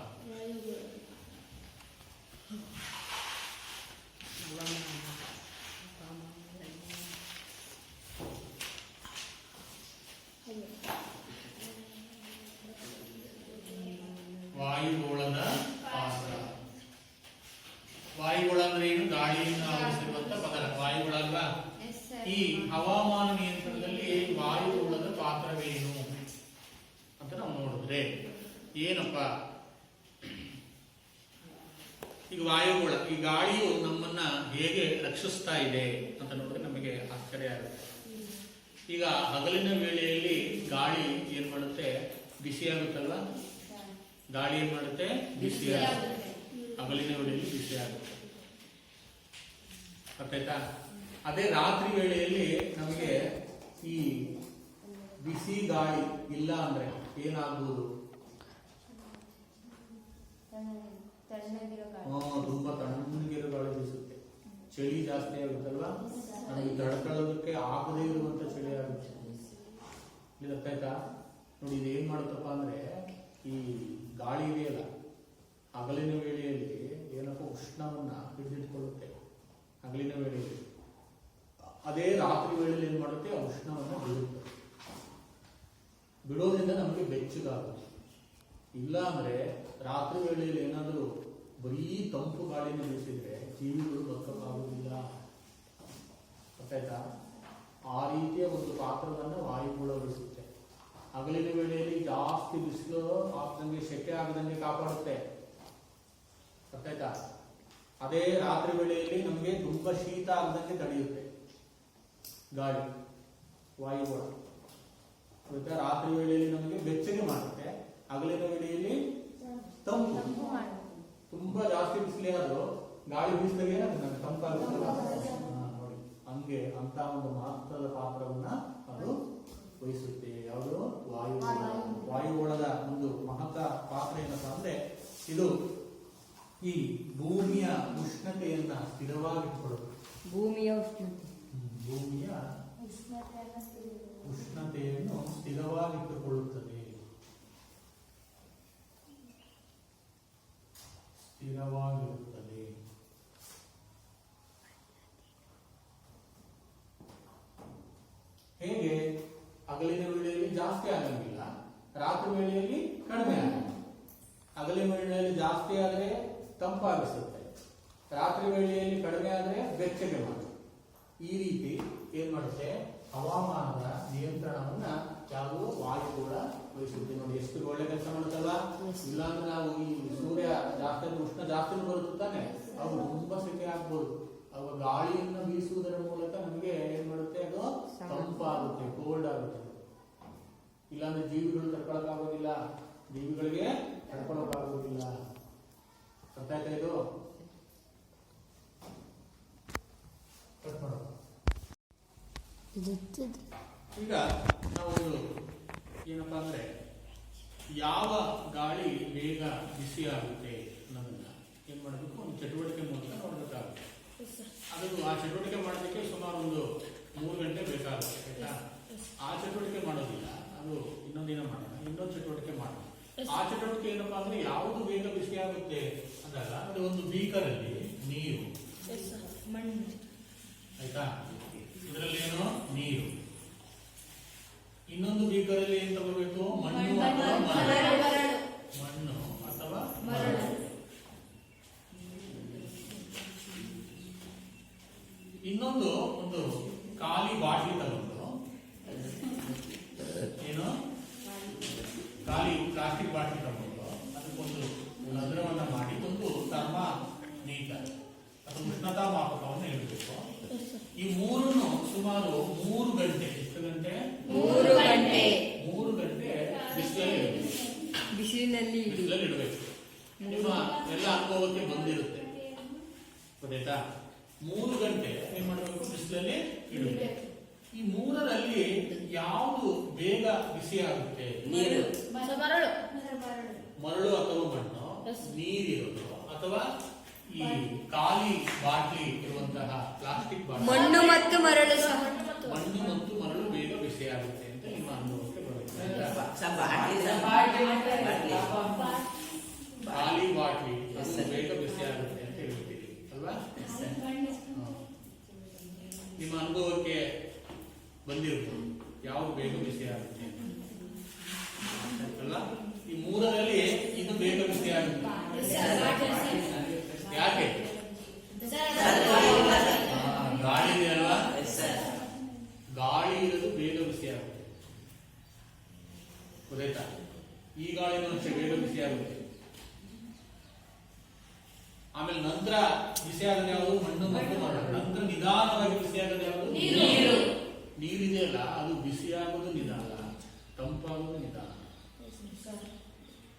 ವಾಯುಗೋಳದ ಪಾತ್ರ. ವಾಯುಗೋಳ ಅಂದ್ರೆ ಏನು? ಗಾಳಿಯಿಂದ ಆವರಿಸಿರುವಂತ ಪದರ ವಾಯುಗೋಳ ಅಲ್ವಾ? ಈ ಹವಾಮಾನ ನಿಯಂತ್ರಣದಲ್ಲಿ ವಾಯುಗೋಳದ ಪಾತ್ರವೇನು ಅಂತ ನಾವು ನೋಡಿದ್ರೆ ಏನಪ್ಪ? ಈಗ ವಾಯುಗೋಳ, ಈ ಗಾಳಿಯು ನಮ್ಮನ್ನ ಹೇಗೆ ರಕ್ಷಿಸ್ತಾ ಇದೆ ಅಂತ ನೋಡಿದ್ರೆ ನಮಗೆ ಆಶ್ಚರ್ಯ ಆಗುತ್ತೆ. ಈಗ ಹಗಲಿನ ವೇಳೆಯಲ್ಲಿ ಗಾಳಿ ಏನ್ ಮಾಡುತ್ತೆ? ಬಿಸಿ ಆಗುತ್ತಲ್ವಾ? ಗಾಳಿ ಏನ್ ಮಾಡುತ್ತೆ? ಬಿಸಿ ಆಗುತ್ತೆ. ಹಗಲಿನ ವೇಳೆಯಲ್ಲಿ ಬಿಸಿ ಆಗುತ್ತೆ. ಅರ್ಥಾಯ್ತಾ? ಅದೇ ರಾತ್ರಿ ವೇಳೆಯಲ್ಲಿ ನಮಗೆ ಈ ಬಿಸಿ ಗಾಳಿ ಇಲ್ಲ ಅಂದ್ರೆ ಏನಾಗ್ಬೋದು? ತುಂಬಾ ತಣ್ಣಗಿರೋ ಗಾಳಿ ಬೀಸುತ್ತೆ. ಚಳಿ ಜಾಸ್ತಿ ಆಗುತ್ತಲ್ವಾ? ನಮಗೆ ತಡ್ಕೊಳ್ಳೋದಕ್ಕೆ ಆಗದೇ ಇರುವಂತ ಚಳಿ ಆಗುತ್ತೆ. ಇದು ಅರ್ಥಾಯ್ತಾ? ನೋಡಿ, ಇದು ಏನ್ ಮಾಡುತ್ತಪ್ಪ ಅಂದ್ರೆ ಈ ಗಾಳಿ ಇದೆಯಲ್ಲ, ಹಗಲಿನ ವೇಳೆಯಲ್ಲಿ ಏನಪ್ಪ ಉಷ್ಣವನ್ನ ಹಿಡಿದಿಟ್ಕೊಳ್ಳುತ್ತೆ ಹಗಲಿನ ವೇಳೆಯಲ್ಲಿ. ಅದೇ ರಾತ್ರಿ ವೇಳೆಯಲ್ಲಿ ಏನ್ ಮಾಡುತ್ತೆ? ಆ ಉಷ್ಣವನ್ನ ಬಿಡುತ್ತೆ. ಬಿಡೋದ್ರಿಂದ ನಮಗೆ ಬೆಚ್ಚಗಾಗುತ್ತೆ. ಇಲ್ಲ ಅಂದ್ರೆ ರಾತ್ರಿ ವೇಳೆಯಲ್ಲಿ ಏನಾದರೂ ಬರೀ ತಂಪು ಗಾಳಿನ ಬೀಸಿದ್ರೆ ಜೀವಿಗಳು ಬದುಕಕ್ಕಾಗುವುದಿಲ್ಲ. ಗೊತ್ತಾಯ್ತಾ? ಆ ರೀತಿಯ ಒಂದು ಪಾತ್ರವನ್ನು ವಾಯುಗುಣ ವಹಿಸುತ್ತೆ. ಹಗಲಿನ ವೇಳೆಯಲ್ಲಿ ಜಾಸ್ತಿ ಬಿಸಿಲು ಆಗದಂಗೆ, ಸೆಕೆ ಆಗದಂಗೆ ಕಾಪಾಡುತ್ತೆ. ಗೊತ್ತಾಯ್ತಾ? ಅದೇ ರಾತ್ರಿ ವೇಳೆಯಲ್ಲಿ ನಮಗೆ ತುಂಬಾ ಶೀತ ಆಗದಂಗೆ ತಡೆಯುತ್ತೆ ಗಾಳಿ, ವಾಯುಗುಣ. ಗೊತ್ತಾ? ರಾತ್ರಿ ವೇಳೆಯಲ್ಲಿ ನಮಗೆ ಬೆಚ್ಚಗೆ ಮಾಡುತ್ತೆ, ಹಗಲಿನ ವೇಳೆಯಲ್ಲಿ ತಂಪು. ತುಂಬಾ ಜಾಸ್ತಿ ಬಿಸಿಲೇ ಆದ್ರೂ ಗಾಳಿ ಬೀಸಿದಾಗ ಏನಾಗುತ್ತೆ, ತಂಪಾಗುತ್ತಲ್ಲ. ನೋಡಿ, ಹಂಗೆ ಅಂತ ಒಂದು ಮಹತ್ವದ ಪಾತ್ರವನ್ನ ಅದು ವಹಿಸುತ್ತೆ. ಯಾವುದು? ವಾಯುಗುಣ. ವಾಯುಗುಣದ ಒಂದು ಮಹತ್ವ ಪಾತ್ರ ಏನಪ್ಪ ಅಂದ್ರೆ, ಇದು ಈ ಭೂಮಿಯ ಉಷ್ಣತೆಯನ್ನ ಸ್ಥಿರವಾಗಿಟ್ಟುಕೊಳ್ಳುತ್ತೆ. ಭೂಮಿಯ ಉಷ್ಣತೆ, ಭೂಮಿಯ ಉಷ್ಣತೆಯನ್ನು ಸ್ಥಿರವಾಗಿಟ್ಟುಕೊಳ್ಳುತ್ತದೆ. ಸ್ಥಿರವಾಗಿರುತ್ತದೆ. ಹೇಗೆ? ಹಗಲಿನ ವೇಳೆಯಲ್ಲಿ ಜಾಸ್ತಿ ಆಗಂಗಿಲ್ಲ, ರಾತ್ರಿ ವೇಳೆಯಲ್ಲಿ ಕಡಿಮೆ ಆಗಲ್ಲ. ಹಗಲಿನ ವೇಳೆಯಲ್ಲಿ ಜಾಸ್ತಿ ಆದರೆ ತಂಪಾಗಿಸುತ್ತೆ, ರಾತ್ರಿ ವೇಳೆಯಲ್ಲಿ ಕಡಿಮೆ ಆದರೆ ಬೆಚ್ಚಗೆ ಮಾಡುತ್ತೆ. ಈ ರೀತಿ ಏನ್ ಮಾಡುತ್ತೆ, ಹವಾಮಾನದ ನಿಯಂತ್ರಣವನ್ನ ಯಾವುದು ವಾಯು ಕೂಡ ವಹಿಸುತ್ತೆ. ನೋಡಿ ಎಷ್ಟು ಒಳ್ಳೆ ಕೆಲಸ ಮಾಡುತ್ತಲ್ಲ. ಇಲ್ಲಾಂದ್ರೆ ನಾವು ಈ ಸೂರ್ಯ ಜಾಸ್ತಿ ಉಷ್ಣ ಜಾಸ್ತಿ ಬರುತ್ತೆ ತಾನೆ, ಅವು ತುಂಬಾ ಸೆಕೆ ಆಗ್ಬೋದು. ಅವು ಗಾಳಿಯನ್ನ ಬೀಸುವುದರ ಮೂಲಕ ನಮಗೆ ಏನ್ ಮಾಡುತ್ತೆ, ಅದು ತಂಪಾಗುತ್ತೆ, ಕೋಲ್ಡ್ ಆಗುತ್ತೆ. ಇಲ್ಲಾಂದ್ರೆ ಜೀವಿಗಳು ತಡ್ಕೊಳಕ್ಕಾಗೋದಿಲ್ಲ, ಜೀವಿಗಳಿಗೆ ತಡ್ಕೊಳಕ್ಕಾಗೋದಿಲ್ಲ. ಅರ್ಥ ಆಯ್ತಾ ಇದು? ಕಟ್ ಮಾಡೋಣ. ಈಗ ನಾವು ಏನಪ್ಪಾ ಅಂದ್ರೆ, ಯಾವ ಗಾಳಿ ಬೇಗ ಬಿಸಿ ಆಗುತ್ತೆ ಅನ್ನೋದನ್ನ ಏನ್ ಮಾಡಬೇಕು, ಒಂದು ಚಟುವಟಿಕೆ ಮೂಲಕ ನೋಡ್ಬೇಕಾಗುತ್ತೆ. ಅದು ಆ ಚಟುವಟಿಕೆ ಮಾಡೋದಕ್ಕೆ ಸುಮಾರು ಒಂದು 3 ಗಂಟೆ ಬೇಕಾಗುತ್ತೆ. ಆಯ್ತಾ? ಆ ಚಟುವಟಿಕೆ ಮಾಡೋದಿಲ್ಲ, ಅದು ಇನ್ನೊಂದಿನ ಮಾಡೋಣ, ಇನ್ನೊಂದು ಚಟುವಟಿಕೆ ಮಾಡೋಣ. ಆ ಚಟುವಟಿಕೆ ಏನಪ್ಪಾ ಅಂದ್ರೆ, ಯಾವುದು ಬೇಗ ಬಿಸಿ ಆಗುತ್ತೆ ಅಂದಾಗ, ಅದು ಒಂದು ಬೀಕರಲ್ಲಿ ನೀರು, ಆಯ್ತಾ? ಇದರಲ್ಲಿ ಏನು, ನೀರು. ಇನ್ನೊಂದು ಬೀಕರಲ್ಲಿ ಏನ್ ತಗೋಬೇಕು, ಮಣ್ಣು ಅಥವಾ ಮಣ್ಣು ಅಥವಾ ಮರಳು. ಇನ್ನೊಂದು ಒಂದು ಖಾಲಿ ಬಾಟ್ಲಿ ತಗೊಂಡು, ಏನು, ಖಾಲಿ ಪ್ಲಾಸ್ಟಿಕ್ ಬಾಟ್ಲಿ ತಗೊಂಡು ಅದಕ್ಕೊಂದು ರಂಧ್ರವನ್ನ ಮಾಡಿ ಒಂದು ಥರ್ಮಾಮೀಟರ್ ಅಥವಾ ಉಷ್ಣತಾ ಮಾಪಕವನ್ನು ಇಡಬೇಕು. ಈ ಮೂರನ್ನು ಸುಮಾರು 3 ಗಂಟೆ, ಎಷ್ಟು ಗಂಟೆ? 3 ಗಂಟೆ. 3 ಗಂಟೆ ಬಿಸಿಲಲ್ಲಿ ಇಡಬೇಕು. ನಿಮ್ಮ ಎಲ್ಲ ಅನುಭವಕ್ಕೆ ಬಂದಿರುತ್ತೆ, ಗೊತ್ತಾಯ್ತಾ? 3 ಗಂಟೆ ಏನ್ ಮಾಡಬೇಕು, ಬಿಸಿಲಲ್ಲಿ ಇಡಬೇಕು. ಈ 3ರಲ್ಲಿ ಯಾವುದು ಬೇಗ ಬಿಸಿ ಆಗುತ್ತೆ? ನೀರು, ಮರಳು ಅಥವಾ ಮಣ್ಣು, ನೀರಿರೋದು ಅಥವಾ ಈ ಖಾಲಿ ಬಾಟ್ಲಿ ಇರುವಂತಹ ಪ್ಲಾಸ್ಟಿಕ್ ಬಾಟ್ಲಿ? ಮಣ್ಣು ಮತ್ತು ಮರಳು ಸಹ. ಮಣ್ಣು ಮತ್ತು ಮರಳು ಬೇಗ ಬಿಸಿ ಆಗುತ್ತೆ ಅಂತ ನಿಮ್ಮ ಅನುಭವಕ್ಕೆ ಬರುತ್ತೆ. ಖಾಲಿ ಬಾಟ್ಲಿ ಅದು ಬೇಗ ಬಿಸಿ ಆಗುತ್ತೆ ಅಂತ ಹೇಳ್ತೀವಿ ಅಲ್ವಾ? ನಿಮ್ಮ ಅನುಭವಕ್ಕೆ ಬಂದಿರ್ಬೋದು ಯಾವ್ದು ಬೇಗ ಬಿಸಿ ಆಗುತ್ತೆ ಅಲ್ಲ? ಈ 3ರಲ್ಲಿ ಇದು ಬೇಗ ಬಿಸಿ ಆಗುತ್ತೆ. ಯಾಕೆ? ಗಾಳಿ ಇದೆ ಅಲ್ವಾ? ಗಾಳಿ ಇರೋದು ಬೇಗ ಬಿಸಿ ಆಗುತ್ತೆ, ಗೊತ್ತಾಯ್ತಾ? ಈ ಗಾಳಿನೂ ಅಷ್ಟೇ ಬೇಗ ಬಿಸಿ ಆಗುತ್ತೆ. ಆಮೇಲೆ ನಂತರ ಬಿಸಿ ಆಗೋದು ಯಾವುದು? ಮಣ್ಣು ಮತ್ತು ಮರಳು. ನಂತರ ನಿಧಾನವಾಗಿ ಬಿಸಿ ಆಗೋದು ಯಾವುದು? ನೀರು. ನೀರಿದೆಯಲ್ಲ, ಅದು ಬಿಸಿ ಆಗೋದು ನಿಧಾನ, ತಂಪಾಗೋದು ನಿಧಾನ.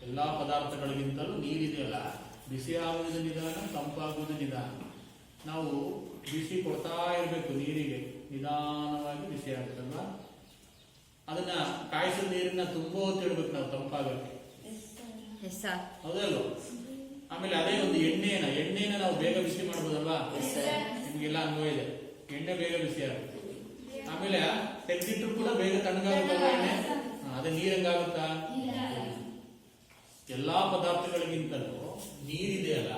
ಎಲ್ಲಾ ಪದಾರ್ಥಗಳಿಗಿಂತಲೂ ನೀರಿದೆಯಲ್ಲ, ಬಿಸಿ ಆಗುವುದು ನಿಧಾನ, ತಂಪಾಗುವುದು ನಿಧಾನ. ನಾವು ಬಿಸಿ ಕೊಡ್ತಾ ಇರಬೇಕು ನೀರಿಗೆ, ನಿಧಾನವಾಗಿ ಬಿಸಿ ಆಗುತ್ತಲ್ವಾ? ಅದನ್ನ ಕಾಯಿಸಿದ ನೀರನ್ನ ತುಂಬಾ ಹೊತ್ತು ಇಡಬೇಕು ನಾವು ತಂಪಾಗಕ್ಕೆ, ಹೌದಲ್ವ? ಆಮೇಲೆ ಅದೇ ಒಂದು ಎಣ್ಣೆನ ನಾವು ಬೇಗ ಬಿಸಿ ಮಾಡ್ಬೋದಲ್ವಾ? ನಿಮ್ಗೆಲ್ಲ ಅನುಭವ ಇದೆ, ಎಣ್ಣೆ ಬೇಗ ಬಿಸಿ ಆಗುತ್ತೆ. ಆಮೇಲೆ ತೆಗೆದಿಟ್ಟರು ಕೂಡ ಬೇಗ ತಣ್ಣಗಾಗುತ್ತಲ್ಲ ಎಣ್ಣೆ. ಅದೇ ನೀರಂಗಾಗುತ್ತಾ? ಎಲ್ಲಾ ಪದಾರ್ಥಗಳಿಗಿಂತಲೂ ನೀರಿದೆಯಲ್ಲ,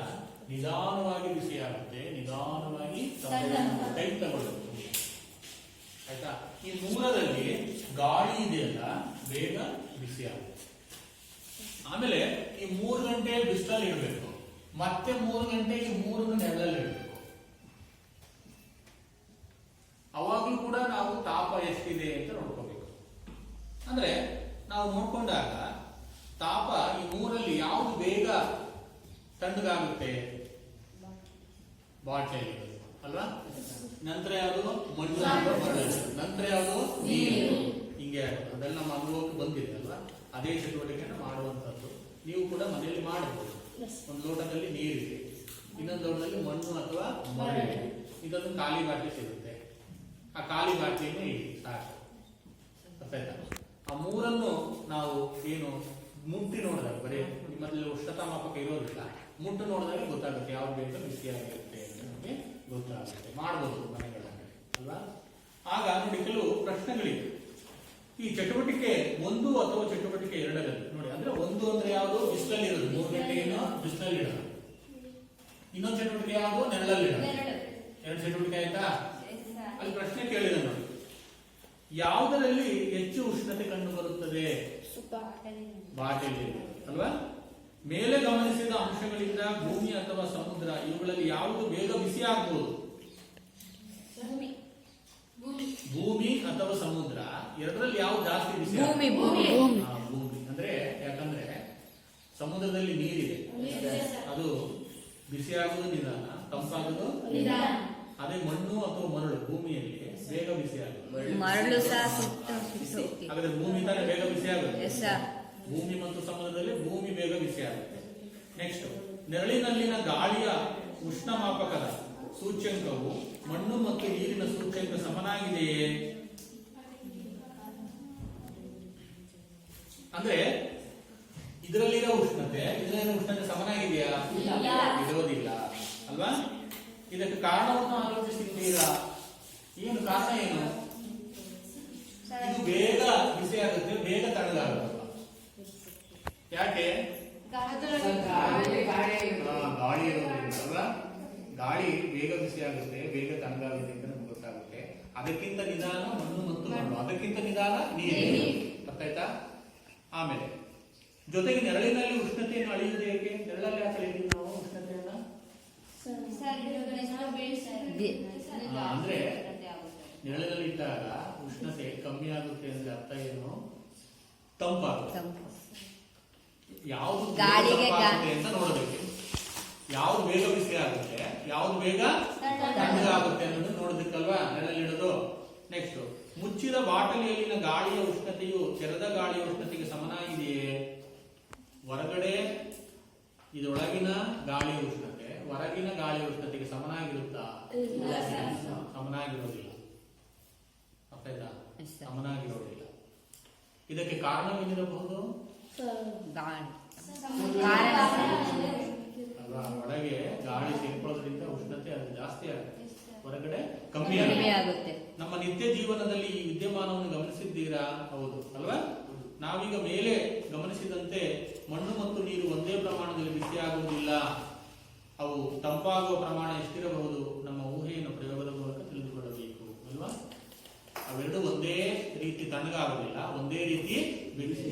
ನಿಧಾನವಾಗಿ ಬಿಸಿ ಆಗುತ್ತೆ, ನಿಧಾನವಾಗಿ ಕೈ ತಗೊಳ್ಳುತ್ತೆ. ಆಯ್ತಾ? ಈ 3ರಲ್ಲಿ ಗಾಳಿ ಇದೆಯಲ್ಲ, ಬೇಗ ಬಿಸಿ ಆಗುತ್ತೆ. ಆಮೇಲೆ ಈ 3 ಗಂಟೆ ಬಿಸಿಲಲ್ಲಿ ಇಡಬೇಕು. ಮತ್ತೆ 3 ಗಂಟೆಗೆ 3 ನೆರಳಲ್ಲಿ ಇಡಬೇಕು. ಅವಾಗ್ಲೂ ಕೂಡ ನಾವು ತಾಪ ಎಷ್ಟಿದೆ ಅಂತ ನೋಡ್ಕೋಬೇಕು. ಅಂದ್ರೆ ನಾವು ನೋಡ್ಕೊಂಡಾಗ ತಾಪ ಈ 3ರಲ್ಲಿ ಯಾವುದು ಬೇಗ ತಣ್ಣಗಾಗುತ್ತೆ? ಬಾಟ್ಲಿ ಅಲ್ವಾ? ನಂತರ ಯಾವುದು? ಮಣ್ಣು ಅಥವಾ ಮರಳು. ನಂತರ ಯಾವುದು? ನೀರು. ಹಿಂಗೆ ಅದೆಲ್ಲ ನಮ್ಮ ಅನುಭವಕ್ಕೆ ಬಂದಿದೆ ಅಲ್ವಾ? ಅದೇ ಚಟುವಟಿಕೆಯನ್ನು ಮಾಡುವಂತದ್ದು ನೀವು ಕೂಡ ಮನೆಯಲ್ಲಿ ಮಾಡಬಹುದು. ಒಂದು ಲೋಟದಲ್ಲಿ ನೀರಿದೆ, ಇನ್ನೊಂದು ಲೋಟದಲ್ಲಿ ಮಣ್ಣು ಅಥವಾ ಮರಳು. ಇದೊಂದು ಖಾಲಿ ಬಾಟ್ಲಿ ಸಿಗುತ್ತೆ, ಆ ಖಾಲಿ ಬಾಟ್ಲಿಯನ್ನು ಇಡಿ ಸಾಕು. ಗೊತ್ತಾಯ್ತಾ? ಆ 3ನ್ನು ನಾವು ಏನು ಮುಟ್ಟಿ ನೋಡಿದಾಗ, ಬರೀ ನಿಮ್ಮಲ್ಲಿ ಉಷ್ಣತಾಮಾಪಕ ಇರೋದಿಲ್ಲ, ಮುಟ್ಟು ನೋಡಿದಾಗ ಗೊತ್ತಾಗುತ್ತೆ ಯಾವ್ದು ಬೇಕೋ ಬಿಸಿಯಾಗಿರುತ್ತೆ ಅಂತ ನಮಗೆ ಗೊತ್ತಾಗುತ್ತೆ. ಮಾಡಬಹುದು ಮನೆಗಳಲ್ಲಿ ಅಲ್ವಾ? ಆಗ ನೋಡಿ ಕೆಲವು ಪ್ರಶ್ನೆಗಳಿವೆ. ಈ ಚಟುವಟಿಕೆ 1 ಅಥವಾ ಚಟುವಟಿಕೆ 2ರಲ್ಲಿ ನೋಡಿ, ಅಂದ್ರೆ 1 ಅಂದ್ರೆ ಯಾವುದು? ಬಿಸಿಲಲ್ಲಿ ಇರೋದು, 3 ಗಂಟೆಯನ್ನು ಬಿಸಿಲಲ್ಲಿ ಇಡೋದು. ಇನ್ನೊಂದು ಚಟುವಟಿಕೆ ಯಾವುದು? ನೆರಳಲ್ಲಿ ಇಡೋದು. 2 ಚಟುವಟಿಕೆ ಆಯ್ತಾ? ಅಲ್ಲಿ ಪ್ರಶ್ನೆ ಕೇಳಿದೆ ನೋಡಿ, ಯಾವುದರಲ್ಲಿ ಹೆಚ್ಚು ಉಷ್ಣತೆ ಕಂಡು ಬರುತ್ತದೆ? ಬಾಟಲಿ ಅಲ್ವಾ? ಮೇಲೆ ಗಮನಿಸಿದ ಅಂಶಗಳಿಂದ ಭೂಮಿ ಅಥವಾ ಸಮುದ್ರ ಇವುಗಳಲ್ಲಿ ಯಾವುದು ಬೇಗ ಬಿಸಿ ಆಗಬಹುದು? ಭೂಮಿ ಅಥವಾ ಸಮುದ್ರ, ಎರಡರಲ್ಲಿ ಯಾವ್ದು ಜಾಸ್ತಿ ಬಿಸಿ? ಭೂಮಿ. ಅಂದ್ರೆ ಯಾಕಂದ್ರೆ ಸಮುದ್ರದಲ್ಲಿ ನೀರಿದೆ, ಅದು ಬಿಸಿ ಆಗುವುದು ನಿಧಾನ, ತಂಪಾಗುವುದು ನಿಧಾನ. ಅದೇ ಮಣ್ಣು ಅಥವಾ ಮರಳು ಭೂಮಿಯಲ್ಲಿ ಬೇಗ ಬಿಸಿ ಆಗುತ್ತೆ. ಮರಳು ಹಾಗಾದ್ರೆ ಭೂಮಿ ತಾನೇ ಬೇಗ ಬಿಸಿ ಆಗುತ್ತೆ. ಭೂಮಿ ಮತ್ತು ಸಮುದ್ರದಲ್ಲಿ ಭೂಮಿ ಬೇಗ ಬಿಸಿ ಆಗುತ್ತೆ. ನೆಕ್ಸ್ಟ್, ನೆರಳಿನಲ್ಲಿನ ಗಾಳಿಯ ಉಷ್ಣಮಾಪಕದ ಸೂಚ್ಯಂಕವು ಮಣ್ಣು ಮತ್ತು ನೀರಿನ ಸೂಚ್ಯಂಕ ಸಮನಾಗಿದೆಯೇ? ಅಂದ್ರೆ ಇದರಲ್ಲಿರೋ ಉಷ್ಣತೆ ಇದರಲ್ಲಿರೋ ಉಷ್ಣತೆ ಸಮನಾಗಿದೆಯಾ? ಇರೋದಿಲ್ಲ ಅಲ್ವಾ? ಇದಕ್ಕೆ ಕಾರಣವನ್ನು ಆಲೋಚಿಸಿದ್ದೀರಾ? ಏನು ಕಾರಣ? ಏನು? ಇದು ಬೇಗ ಬಿಸಿ ಆಗುತ್ತೆ, ಬೇಗ ತಣ್ಣಗಾಗುತ್ತೆ. ಯಾಕೆ? ಗಾಳಿ ಇರೋದ್ರಿಂದ ಅಲ್ವಾ? ಗಾಳಿ ಬೇಗ ಬಿಸಿ ಆಗುತ್ತೆ, ಬೇಗ ತಣ್ಣಗಾಗುತ್ತೆ ಅಂತ ನಮ್ಗೆ ಗೊತ್ತಾಗುತ್ತೆ. ಅದಕ್ಕಿಂತ ನಿಧಾನ ಮಣ್ಣು ಮತ್ತು ಮಣ್ಣು, ಅದಕ್ಕಿಂತ ನಿಧಾನ ನೀರು. ಗೊತ್ತಾಯ್ತಾ? ಆಮೇಲೆ ಜೊತೆಗೆ ನೆರಳಿನಲ್ಲಿ ಉಷ್ಣತೆಯನ್ನು ಅಳೆಯುವುದು ಹೇಗೆ? ನೆರಳಲ್ಲಿ ಯಾಕೆ ಅಳೆಯುವುದು ನಾವು ಉಷ್ಣತೆಯನ್ನ? ಅಂದ್ರೆ ನೆರಳಿನಲ್ಲಿ ಇಟ್ಟಾಗ ಉಷ್ಣತೆ ಕಮ್ಮಿ ಆಗುತ್ತೆ ಅಂದ್ರೆ ಅರ್ಥ ಏನು? ತಂಪಾಗುತ್ತೆ. ಯಾವುದು ಅಂತ ನೋಡಬೇಕು. ಯಾವ್ದು ಬೇಗ ಬಿಸಿ ಆಗುತ್ತೆ, ಯಾವ್ದು ಬೇಗ ತಣ್ಣಗಾಗುತ್ತೆ ಅನ್ನೋದು ನೋಡೋದಕ್ಕಲ್ವಾ ನೆರಳಲ್ಲಿ ಇಡೋದು. ನೆಕ್ಸ್ಟ್, ಮುಚ್ಚಿದ ಬಾಟಲಿಯಲ್ಲಿನ ಗಾಳಿಯ ಉಷ್ಣತೆಯು ತೆರೆದ ಗಾಳಿಯ ಉಷ್ಣತೆಗೆ ಸಮನಾಗಿದೆಯೇ? ಹೊರಗಡೆ ಇದರೊಳಗಿನ ಗಾಳಿಯ ಉಷ್ಣತೆ ಹೊರಗಿನ ಗಾಳಿಯ ಉಷ್ಣತೆಗೆ ಸಮನಾಗಿರುತ್ತಾ? ಸಮನಾಗಿರೋದಿಲ್ಲ. ಅರ್ಥಾಯ್ತಾ? ಸಮನಾಗಿರೋದಿಲ್ಲ. ಇದಕ್ಕೆ ಕಾರಣವೇನಿರಬಹುದು? ಅಲ್ವಾ? ಒಳಗೆ ಗಾಳಿ ಸೇರ್ಕೊಳ್ಳೋದ್ರಿಂದ ಉಷ್ಣತೆ ಅದು ಜಾಸ್ತಿ ಆಗುತ್ತೆ, ಹೊರಗಡೆ ಕಮ್ಮಿ ಆಗುತ್ತೆ. ನಮ್ಮ ನಿತ್ಯ ಜೀವನದಲ್ಲಿ ಈ ವಿದ್ಯಮಾನವನ್ನು ಗಮನಿಸಿದ್ದೀರಾ? ಹೌದು ಅಲ್ವಾ? ನಾವೀಗ ಮೇಲೆ ಗಮನಿಸಿದಂತೆ ಮಣ್ಣು ಮತ್ತು ನೀರು ಒಂದೇ ಪ್ರಮಾಣದಲ್ಲಿ ಬಿಸಿಯಾಗುವುದಿಲ್ಲ. ಅವು ತಂಪಾಗುವ ಪ್ರಮಾಣ ಎಷ್ಟಿರಬಹುದು? ನಮ್ಮ ಊಹೆಯನ್ನು ಪ್ರಯೋಗದ ಮೂಲಕ ತಿಳಿದುಕೊಳ್ಳಬೇಕು ಅಲ್ವಾ? ಅವೆರಡು ಒಂದೇ ರೀತಿ ತಣ್ಣಗಾಗುವುದಿಲ್ಲ, ಒಂದೇ ರೀತಿ ಬಿಸಿ.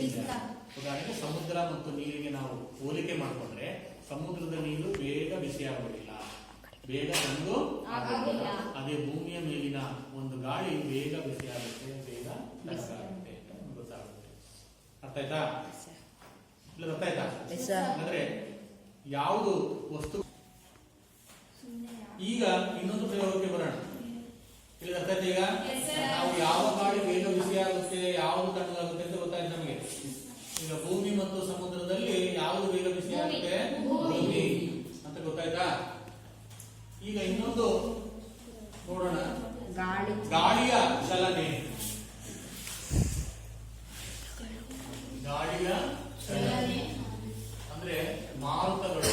ಉದಾಹರಣೆಗೆ ಸಮುದ್ರ ಮತ್ತು ನೀರಿಗೆ ನಾವು ಹೋಲಿಕೆ ಮಾಡಿಕೊಂಡ್ರೆ ಸಮುದ್ರದ ನೀರು ಬೇಗ ಬಿಸಿ ಆಗುವುದಿಲ್ಲ, ಬೇಗ ತಣ್ಣು ಆಗುವುದಿಲ್ಲ. ಅದೇ ಭೂಮಿಯ ಮೇಲಿನ ಒಂದು ಗಾಳಿ ಬೇಗ ಬಿಸಿ ಆಗುತ್ತೆ, ಬೇಗ ತಣ್ಣಗಾಗುತ್ತೆ ಅಂತ ಗೊತ್ತಾಗುತ್ತೆ. ಅರ್ಥ ಆಯ್ತಾ? ಇಲ್ಲ ಗೊತ್ತಾಯ್ತಾ? ಅಂದ್ರೆ ಯಾವುದು ವಸ್ತು. ಈಗ ಇನ್ನೊಂದು ಪ್ರಯೋಗಕ್ಕೆ ಬರೋಣ. ಇಲ್ಲಿ ಅರ್ಥ ಆಯ್ತಾ? ಈಗ ನಾವು ಯಾವ ಗಾಳಿ ಬೇಗ ಬಿಸಿ ಆಗುತ್ತೆ, ಯಾವುದು ತಣ್ಣಗಾಗುತ್ತೆ ಅಂತ ಗೊತ್ತಾಯ್ತು ನಮಗೆ. ಈಗ ಭೂಮಿ ಮತ್ತು ಸಮುದ್ರದಲ್ಲಿ ಯಾವುದು ಬೇಗ ಬಿಸಿ ಆಗುತ್ತೆ? ಭೂಮಿ ಅಂತ ಗೊತ್ತಾಯ್ತಾ? ಈಗ ಇನ್ನೊಂದು ನೋಡೋಣ, ಗಾಳಿಯ ಚಲನೆ. ಗಾಳಿಯ ಚಲನೆ ಅಂದ್ರೆ ಮಾರುತಗಳು.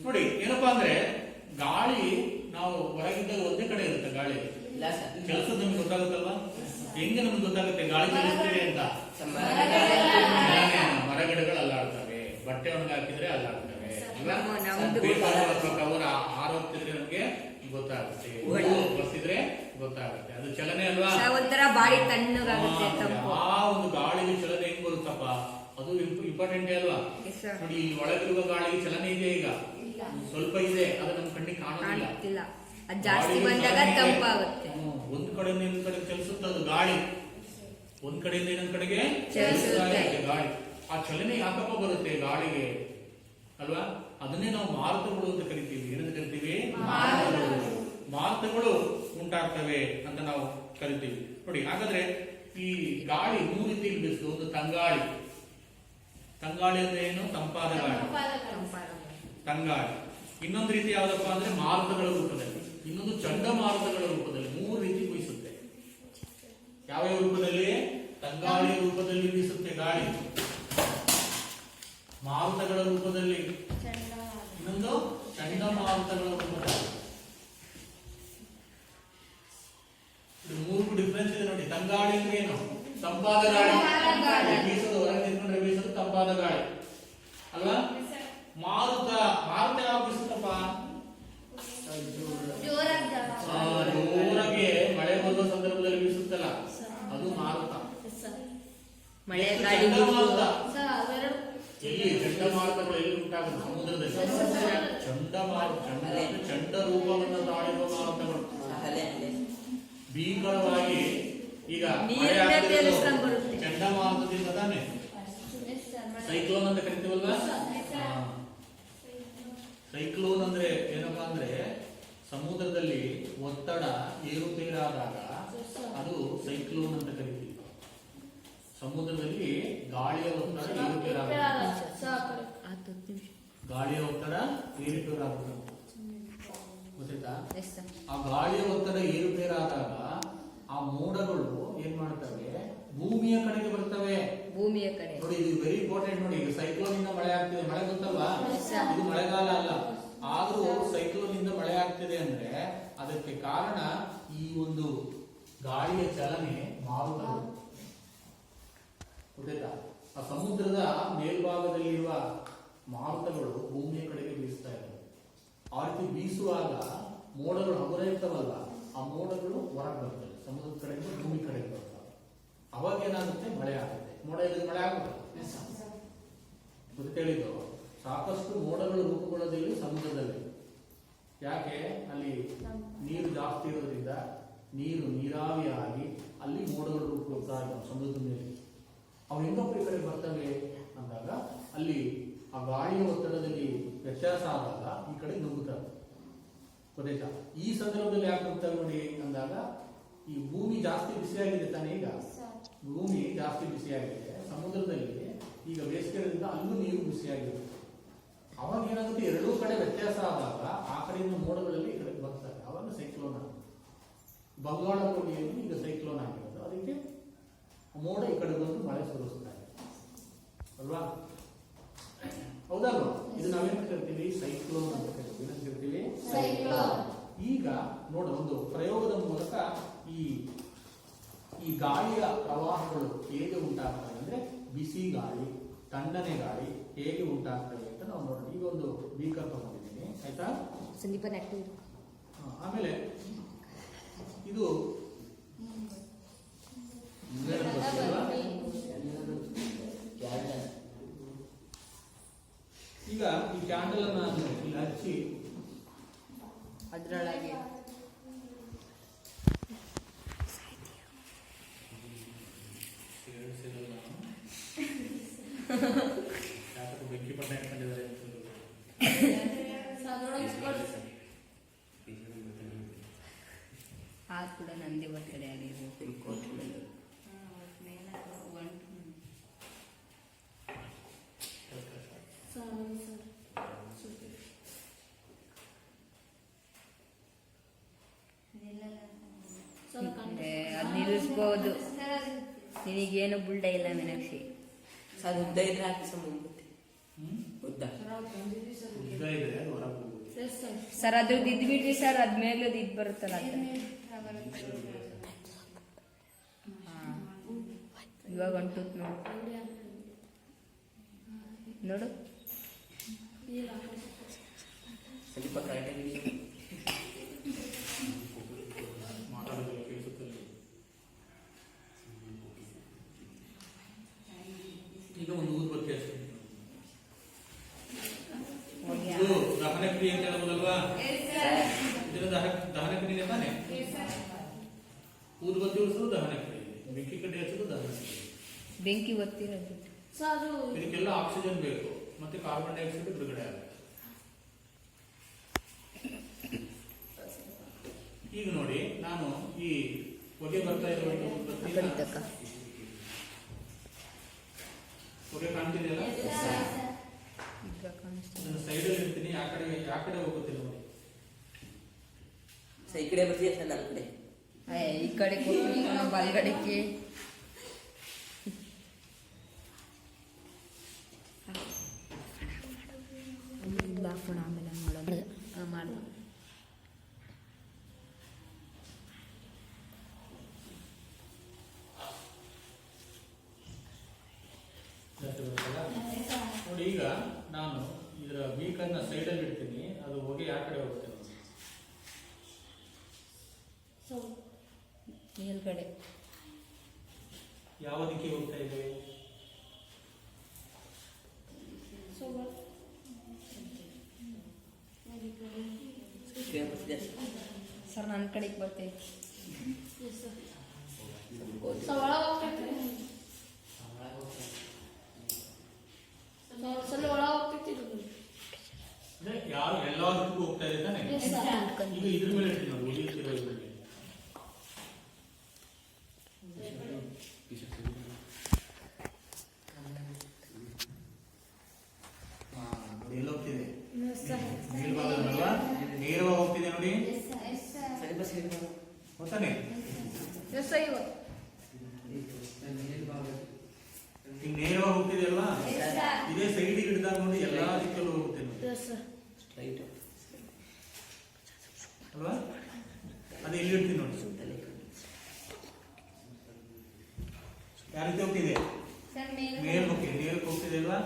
ನೋಡಿ ಏನಪ್ಪಾ ಅಂದ್ರೆ ಗಾಳಿ ನಾವು ಹೊರಗಿದ್ದಾಗ ಒಂದೇ ಕಡೆ ಇರುತ್ತೆ. ಗಾಳಿ ಕೆಲಸದ ನಮ್ಗೆ ಗೊತ್ತಾಗುತ್ತಲ್ವಾ? ಹೆಂಗೆ ನಮ್ಗೆ ಗೊತ್ತಾಗುತ್ತೆ ಗಾಳಿ ಚಲಿಸ್ತಿದೆ ಅಂತ? ಮರಗಿಡಗಳು ಅಲ್ಲಾಡ್ತವೆ, ಬಟ್ಟೆ ಒಣಗಿ ಹಾಕಿದ್ರೆ ಅಲ್ಲಾಡ್ತವೆ, ಕವರ್ ಆರೋಗ್ತಿದ್ರೆ ನಮ್ಗೆ ಗೊತ್ತಾಗುತ್ತೆ, ಒಳ್ಳೆ. ಒರೆಸಿದ್ರೆ ಗೊತ್ತಾಗುತ್ತೆ. ಅದು ಚಲನೆ ಅಲ್ವಾ? ಒಂಥರ ಬಾಡಿ ತಣ್ಣಗಾಗುತ್ತೆ, ತಂಪು. ಆ ಒಂದು ಗಾಳಿಗೆ ಚಲನೆ ಹೆಂಗ್ ಬರುತ್ತಪ್ಪ, ಅದು ಇಂಪಾರ್ಟೆಂಟ್ ಅಲ್ವಾ? Yes, sir. ನೋಡಿ, ಈ ಒಳಗಿರುವ ಗಾಳಿಗೆ ಚಲನೆ ಇದೆ, ಈಗ ಸ್ವಲ್ಪ ಇದೆ, ಅದು ನಮ್ಮ ಕಣ್ಣಿಗೆ ಕಾಣೋದಿಲ್ಲ. ಕಾಣುತ್ತಿಲ್ಲ. ಅದು ಜಾಸ್ತಿ ಗಾಳಿಗೆ ಬಂದಾಗ ಚಲನೆ ಇದೆ. ತಂಪಾಗುತ್ತೆ. ಒಂದ್ ಕಡೆಯಿಂದ ಇನ್ನೊಂದ್ ಕಡೆ ಚಲಿಸುತ್ತೆ ಅದು ಗಾಳಿ, ಒಂದ್ ಕಡೆಯಿಂದ ಇನ್ನೊಂದ್ ಕಡೆಗೆ ಚಲಿಸುತ್ತೆ. ಚಲಿಸ್ತಾ ಇರುತ್ತೆ ಗಾಳಿ. ಆ ಚಲನೆ ಯಾಕಪ್ಪ ಬರುತ್ತೆ ಗಾಳಿಗೆ ಅಲ್ವಾ? ಅದನ್ನೇ ನಾವು ಮಾರುತಗಳು ಅಂತ ಕರಿತೀವಿ. ಏನಂತ ಕರಿತೀವಿ? ಮಾರುತಗಳು ಉಂಟಾಗ್ತವೆ ಅಂತ ನಾವು ಕರಿತೀವಿ. ನೋಡಿ, ಹಾಗಾದ್ರೆ ಈ ಗಾಳಿ ಮೂರು ರೀತಿಯಲ್ಲಿ ಬೀಸುತ್ತೆ. ಒಂದು ತಂಗಾಳಿ. ತಂಗಾಳಿ ಅಂದ್ರೆ ಏನು? ತಂಪಾದ ಗಾಳಿ, ತಂಗಾಳಿ. ಇನ್ನೊಂದು ರೀತಿ ಯಾವ್ದಪ್ಪ ಅಂದ್ರೆ ಮಾರುತಗಳ ರೂಪದಲ್ಲಿ, ಇನ್ನೊಂದು ಚಂಡಮಾರುತಗಳ ರೂಪದಲ್ಲಿ. ಮೂರು ರೀತಿ ಬೀಸುತ್ತೆ. ಯಾವ್ಯಾವ ರೂಪದಲ್ಲಿ? ತಂಗಾಳಿಯ ರೂಪದಲ್ಲಿ ಬೀಸುತ್ತೆ ಗಾಳಿ, ಮಾರುತಗಳ ರೂಪದಲ್ಲಿ, ಇನ್ನೊಂದು ಚಂಡಮಾರುತಗಳ ರೂಪದಲ್ಲಿ. ಇದು ಮೂರು ಡಿಫ್ರೆನ್ಸ್ ಇದೆ ನೋಡಿ. ತಂಗಾಳಿ ಅಂದ್ರೆ ಏನು? ತಂಪಾದ ಗಾಳಿ, ಬೀಸೋದು ಹೊರಗೆ ನಿಂತ್ಕೊಂಡ್ರೆ ಬೀಸೋದು ತಂಪಾದ ಗಾಳಿ ಅಲ್ವಾ? ಮಾರುತ, ಮಾರುತ ಯಾವಾಗ ಬೀಸುತ್ತಪ್ಪ? ಜೋರಾಗಿ ಮಳೆ ಬರುವ ಸಂದರ್ಭದಲ್ಲಿ ಬೀಸುತ್ತಲ್ಲ, ಅದು ಮಾರುತ. ಮಳೆ ಎಷ್ಟು ಗಾಳಿ ಚಂಡಮಾರುತ? ಎಲ್ಲಿ ಚಂಡಮಾರುತಗಳು ಎಲ್ಲಿ ಉಂಟಾಗುತ್ತೆ? ಸಮುದ್ರದಲ್ಲಿ. ಚಂಡಮಾರುತ, ಚಂಡ ರೂಪವನ್ನು ತಾಳಿರುವ ಮಾರುತಗಳು ಭೀಕರವಾಗಿ ಈಗ ಮಳೆ ಆಗ್ತಿರೋದು ಚಂಡಮಾರುತದಿಂದ ತಾನೆ. ಸೈಕ್ಲೋನ್ ಅಂತ ಕರಿತೀವಲ್ವಾ? ಸೈಕ್ಲೋನ್ ಅಂದ್ರೆ ಏನಪ್ಪಾ ಅಂದ್ರೆ ಸಮುದ್ರದಲ್ಲಿ ಒತ್ತಡ ಏರುಪೇರಾದಾಗ ಅದು ಸೈಕ್ಲೋನ್ ಅಂತ ಕರಿತೀವಿ. ಸಮುದ್ರದಲ್ಲಿ ಗಾಳಿಯ ಒತ್ತಡ ಏರುಪೇರಾದಾಗ, ಗಾಳಿಯ ಒತ್ತಡ ಏರುಪೇರಾಗುತ್ತೆ, ಗೊತ್ತಾಯ್ತಾ? ಆ ಗಾಳಿಯ ಒತ್ತಡ ಏರುಪೇರಾದಾಗ ಆ ಮೋಡಗಳು ಏನ್ ಮಾಡ್ತವೆ? ಭೂಮಿಯ ಕಡೆಗೆ ಬರ್ತವೆ. ಭೂಮಿಯ ಕಡೆ. ನೋಡಿ, ಇದು ವೆರಿ ಇಂಪಾರ್ಟೆಂಟ್. ನೋಡಿ, ಈಗ ಸೈಕ್ಲೋನ್ ಇಂದ ಮಳೆ ಆಗ್ತಿದೆ. ಮಳೆ ಗೊತ್ತಲ್ವಾ? ಇದು ಮಳೆಗಾಲ ಅಲ್ಲ, ಆದ್ರೂ ಸೈಕ್ಲೋನ್ ಇಂದ ಮಳೆ ಆಗ್ತಿದೆ ಅಂದ್ರೆ ಅದಕ್ಕೆ ಕಾರಣ ಈ ಒಂದು ಗಾಳಿಯ ಚಲನೆ, ಮಾರುತಗಳು. ಗೊತ್ತಾಯ್ತಾ? ಆ ಸಮುದ್ರದ ಮೇಲ್ಭಾಗದಲ್ಲಿರುವ ಮಾರುತಗಳು ಭೂಮಿಯ ಕಡೆಗೆ ಬೀಸ್ತಾ ಇದ್ದಾವೆ. ಆ ರೀತಿ ಬೀಸುವಾಗ ಮೋಡಗಳು ಹಗುರ ಇರ್ತವಲ್ಲ, ಆ ಮೋಡಗಳು ಹೊರಗೆ ಬರ್ತವೆ, ಸಮುದ್ರದ ಕಡೆಯಿಂದ ಭೂಮಿ ಕಡೆಗೆ ಬರ್ತವೆ. ಅವಾಗ ಏನಾಗುತ್ತೆ? ಮಳೆ ಆಗುತ್ತೆ. ಮೋಡ ಇಲ್ಲದೆ ಮಳೆ ಆಗುತ್ತೆ? ಗೊತ್ತೇಳಿದ್ದು, ಸಾಕಷ್ಟು ಮೋಡಗಳು ರೂಪುಗೊಳ್ಳೋದಿಲ್ಲ ಸಮುದ್ರದಲ್ಲಿ. ಯಾಕೆ? ಅಲ್ಲಿ ನೀರು ಜಾಸ್ತಿ ಇರೋದ್ರಿಂದ ನೀರು ನೀರಾವಿಯಾಗಿ ಅಲ್ಲಿ ಮೋಡಗಳು ರೂಪುಗೊಳ್ತಾ ಇದ್ದಾವೆ ಸಮುದ್ರದ ಮೇಲೆ. ಅವು ಹೆಂಗಪ್ಪ ಈ ಕಡೆ ಬರ್ತವೆ ಅಂದಾಗ ಅಲ್ಲಿ ಆ ಗಾಳಿಯ ಒತ್ತಡದಲ್ಲಿ ವ್ಯತ್ಯಾಸ ಆದಾಗ ಈ ಕಡೆ ನುಗ್ಗುತ್ತವೆ. ಗೊತ್ತಾಯ್ತಾ? ಈ ಸಂದರ್ಭದಲ್ಲಿ ಯಾಕೆ ನುಗ್ಗುತ್ತವೆ ನೋಡಿ ಅಂದಾಗ, ಈ ಭೂಮಿ ಜಾಸ್ತಿ ಬಿಸಿಯಾಗಿದೆ ತಾನೇ. ಈಗ ಭೂಮಿ ಜಾಸ್ತಿ ಬಿಸಿಯಾಗಿದೆ, ಸಮುದ್ರದಲ್ಲಿ ಈಗ ಬೇಸಿಗೆಯಿಂದ ಅಲ್ಲೂ ನೀರು ಬಿಸಿಯಾಗಿದೆ. ಅವಾಗ ಏನಾಗುತ್ತೆ? ಎರಡೂ ಕಡೆ ವ್ಯತ್ಯಾಸ ಆದಾಗ ಆ ಕಡೆಯಿಂದ ಮೋಡಗಳಲ್ಲಿ ಈ ಕಡೆ ಬರ್ತವೆ. ಅವಾಗ ಸೈಕ್ಲೋನ್ ಆಗುತ್ತೆ. ಬಂಗಾಳ ಕೊಲ್ಲಿಯಲ್ಲಿ ಈಗ ಸೈಕ್ಲೋನ್ ಆಗಿರೋದು, ಅದಕ್ಕೆ ಮೋಡ ಈ ಕಡೆ ಬಂದು ಮಳೆ ಸುರಿಸ್ತಾ ಇದೆ ಅಲ್ವಾ? ಹೌದಲ್ವಾ? ಇದು ನಾವೇನ್ ಕರಿತೀವಿ? ಸೈಕ್ಲೋನ್ ಅಂತ ಕರಿತೀವಿ. ಏನಂತ ಕರಿತೀವಿ? ಸೈಕ್ಲೋನ್. ಈಗ ನೋಡ, ಒಂದು ಪ್ರಯೋಗದ ಮೂಲಕ ಈ ಗಾಳಿಯ ಪ್ರವಾಹಗಳು ಹೇಗೆ ಉಂಟಾಗ್ತವೆ ಅಂದ್ರೆ, ಬಿಸಿ ಗಾಳಿ, ತಣ್ಣನೆ ಗಾಳಿ ಹೇಗೆ ಉಂಟಾಗ್ತವೆ ಅಂತ ನಾವು ನೋಡೋಣ. ಈಗ ಒಂದು ಬೀಕರ್ ತಗೊಂಡಿದ್ದೀನಿ, ಆಯ್ತಾ? ಆಮೇಲೆ ಇದು ಈಗ ಈ ಕ್ಯಾಂಡಲ್ ಅನ್ನ ಇಲ್ಲಿ ಹಚ್ಚಿ ಅದರೊಳಗೆ ಬೆಂಕಿ ಪಟ್ಟ ಇಟ್ಕೊಂಡಿದ್ದಾರೆ. ಆ ಕೂಡ ನಂದಿ ಬರ್ತಡೆ ಆಗಿರ್ಬೇಕು. ಅದು ನಿಲ್ಲಿಸ್ಬೋದು. ನಿನಗೇನು ಬುಲ್ಡ ಇಲ್ಲ ಮೀನಾಕ್ಷಿ. ಅದು ಉದ್ದ ಇದ್ರೆ ಹಾಕಿ ಮುಂಬುತ್ತೆ. ಉದ್ದ ಇದೆ ಹೊರಗೆ ಹೋಗುತ್ತೆ. ಸರ್ ಅದ್ರದ್ದು ಇದ್ಬಿಟ್ರಿ ಸರ್, ಅದ್ಮೇಲೆ ಇದ್ ಬರುತ್ತಲ್ಲ ಇವಾಗ ಹೊಂಟುತ್ ನೋಡು ಸ್ವಲ್ಪ ಕರೆಕ್ಟಾಗಿ ಈಗ ಒಂದು ಊದ್ಬತ್ತಿ ಹಚ್ತೀನಿ. ಹೋಗಿ ಇದು ದಹನ ಕ್ರಿಯೆ ಅಂತ ಹೇಳ್ಬೋದಲ್ವಾ? ಇದರ ದಹನ ಕ್ರಿಯೆ ತಾನೆ. ಊದ್ಬತ್ತಿ ಉಳಿಸೋದು ದಹನ ಕ್ರಿಯೆ, ಬೆಂಕಿ ಕಡ್ಡಿ ಹಚ್ಚೋದು ದಹನ ಕ್ರಿಯೆ. ಬೆಂಕಿ ಒತ್ತಿರೋದು ಇದಕ್ಕೆಲ್ಲ ಆಕ್ಸಿಜನ್ ಬೇಕು ಮತ್ತೆ ಕಾರ್ಬನ್ ಡೈಆಕ್ಸೈಡ್ ಬಿಡುಗಡೆ ಆಗುತ್ತೆ. ಈಗ ನೋಡಿ, ನಾನು ಈ ಹೊಗೆ ಬರ್ತಾ ಇರುವ ಹೊಗೆ ಕಾಣ್ತಿದೆಯಲ್ಲ, ಈಗ ಕಾಣಿಸ್ತಾ ನಾನು ಸೈಡಲ್ಲಿ ಇರ್ತೀನಿ. ಆ ಕಡೆ ಹೋಗುತ್ತೆ ನೋಡಿ. ಈ ಕಡೆ ಬರ್ತೀಯ ಸರ್, ಆ ಕಡೆ ಈ ಕಡೆ ಕೊಟ್ಟು ಬಲ್ಗಡೆಗೆ ಬಾಫಣ ಆಮೇಲೆ ಮಾಡೋದು ಮಾಡಿ. ನೋಡಿ, ಈಗ ನಾನು ಇದರ ಬೀಕರ್ನ ಸೈಡಲ್ಲಿ ಇಡ್ತೀನಿ. ಅದು ಹೊಗೆ ಆ ಕಡೆ ಹೋಗುತ್ತೆ ನೋಡಿ. ಮೇಲ್ಗಡೆ ಯಾವ ದಿಕ್ಕಿಗೆ ಹೋಗ್ತಾ ಇದೆ? ಸರ್ ನನ್ನ ಕಡೆಗೆ ಬರ್ತೈತಿ. ಯಾರು ಎಲ್ಲದಕ್ಕೂ ಹೋಗ್ತಾ ಇದೆ ತಾನೆ. ಈಗ ಇದ್ರ ಮೇಲೆ ಇರ್ತೀನಿ ನೋಡಿ, ಉಳಿಯುತ್ತಿರೋ ಇದ್ರ ಮೇಲೆ. ನೋಡಿ ಎಲ್ಲ ಹೋಗ್ತಿದೆ, ಮೇಲ್ಭಾಗದಲ್ವಾ ನೇರವಾಗಿ ಹೋಗ್ತಿದೆ ನೋಡಿ. ಗೊತ್ತಾನೆ ಈಗ ನೇರವಾಗಿ ಹೋಗ್ತಿದೆ ಅಲ್ವಾ? ಇದೇ ಸೈಡಿಗೆ ಹಿಡಿದಾಗ ನೋಡಿ ಎಲ್ಲಾ ದಿಕ್ಕಲ್ಲೂ ಹೋಗುತ್ತೆ ನೋಡಿ ಅಲ್ವಾ? ಅದೇ ಇಲ್ಲಿ ಇಡ್ತೀನಿ ನೋಡಿ. ಯಾವ ರೀತಿ ಹೋಗ್ತಿದೆ? ಮೇಲ್ ಹೋಗ್ತಿದೆ, ನೇರಕ್ಕೆ ಹೋಗ್ತಿದೆ ಅಲ್ವಾ?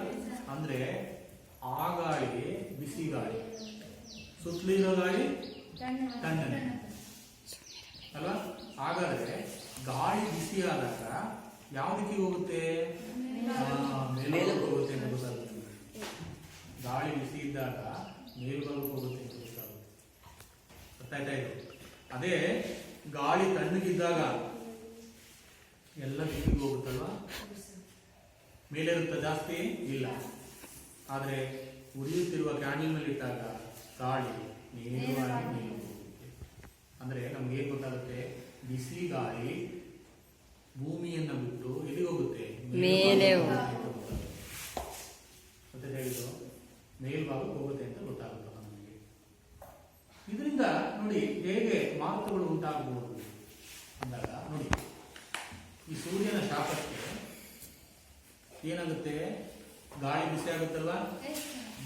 ಅಂದ್ರೆ ಆ ಗಾಳಿ ಬಿಸಿ ಗಾಳಿ, ಸುತ್ತಲೂ ಇರೋ ಗಾಳಿ ತಣ್ಣನೆ ಅಲ್ವಾ? ಹಾಗಾದ್ರೆ ಗಾಳಿ ಬಿಸಿ ಆದಾಗ ಯಾವ ದಿಕ್ಕಿಗೆ ಹೋಗುತ್ತೆ? ಮೇಲ್ಭಾಗಕ್ಕೆ ಹೋಗುತ್ತೆ ಅಂತ ಗೊತ್ತಾಗುತ್ತೆ. ಗಾಳಿ ಬಿಸಿ ಇದ್ದಾಗ ಮೇಲ್ಭಾಗಕ್ಕೆ ಹೋಗುತ್ತೆ ಅಂತ ಗೊತ್ತಾಗುತ್ತೆ. ಗೊತ್ತಾಯ್ತಾ ಇದು? ಅದೇ ಗಾಳಿ ತಣ್ಣಗಿದ್ದಾಗ ಎಲ್ಲ ದಿಕ್ಕಿಗೆ ಹೋಗುತ್ತಲ್ವಾ? ಮೇಲೆ ಇರುತ್ತೆ ಜಾಸ್ತಿ ಇಲ್ಲ. ಆದ್ರೆ ಉರಿಯುತ್ತಿರುವ ಕ್ಯಾಂಡಲ್ ಮೇಲೆ ಇಟ್ಟಾಗ ಗಾಳಿ ನೇರವಾಗಿ ಮೇಲೆ ಹೋಗುತ್ತೆ. ಅಂದ್ರೆ ನಮ್ಗೆ ಏನ್ ಗೊತ್ತಾಗುತ್ತೆ? ಬಿಸಿ ಗಾಳಿ ಭೂಮಿಯನ್ನ ಬಿಟ್ಟು ಎಲ್ಲಿ ಹೋಗುತ್ತೆ? ಮೇಲೆ ಮತ್ತೆ ಹೇಳಿದ್ದು ಮೇಲ್ಭಾಗಕ್ಕೆ ಹೋಗುತ್ತೆ ಅಂತ ಗೊತ್ತಾಗುತ್ತೆ ನಮಗೆ. ಇದರಿಂದ ನೋಡಿ ಹೇಗೆ ಮಾರುತಗಳು ಉಂಟಾಗಬಹುದು ಅಂದಾಗ ನೋಡಿ, ಈ ಸೂರ್ಯನ ಶಾಪಕ್ಕೆ ಏನಾಗುತ್ತೆ? ಗಾಳಿ ಬಿಸಿ ಆಗುತ್ತಲ್ವಾ?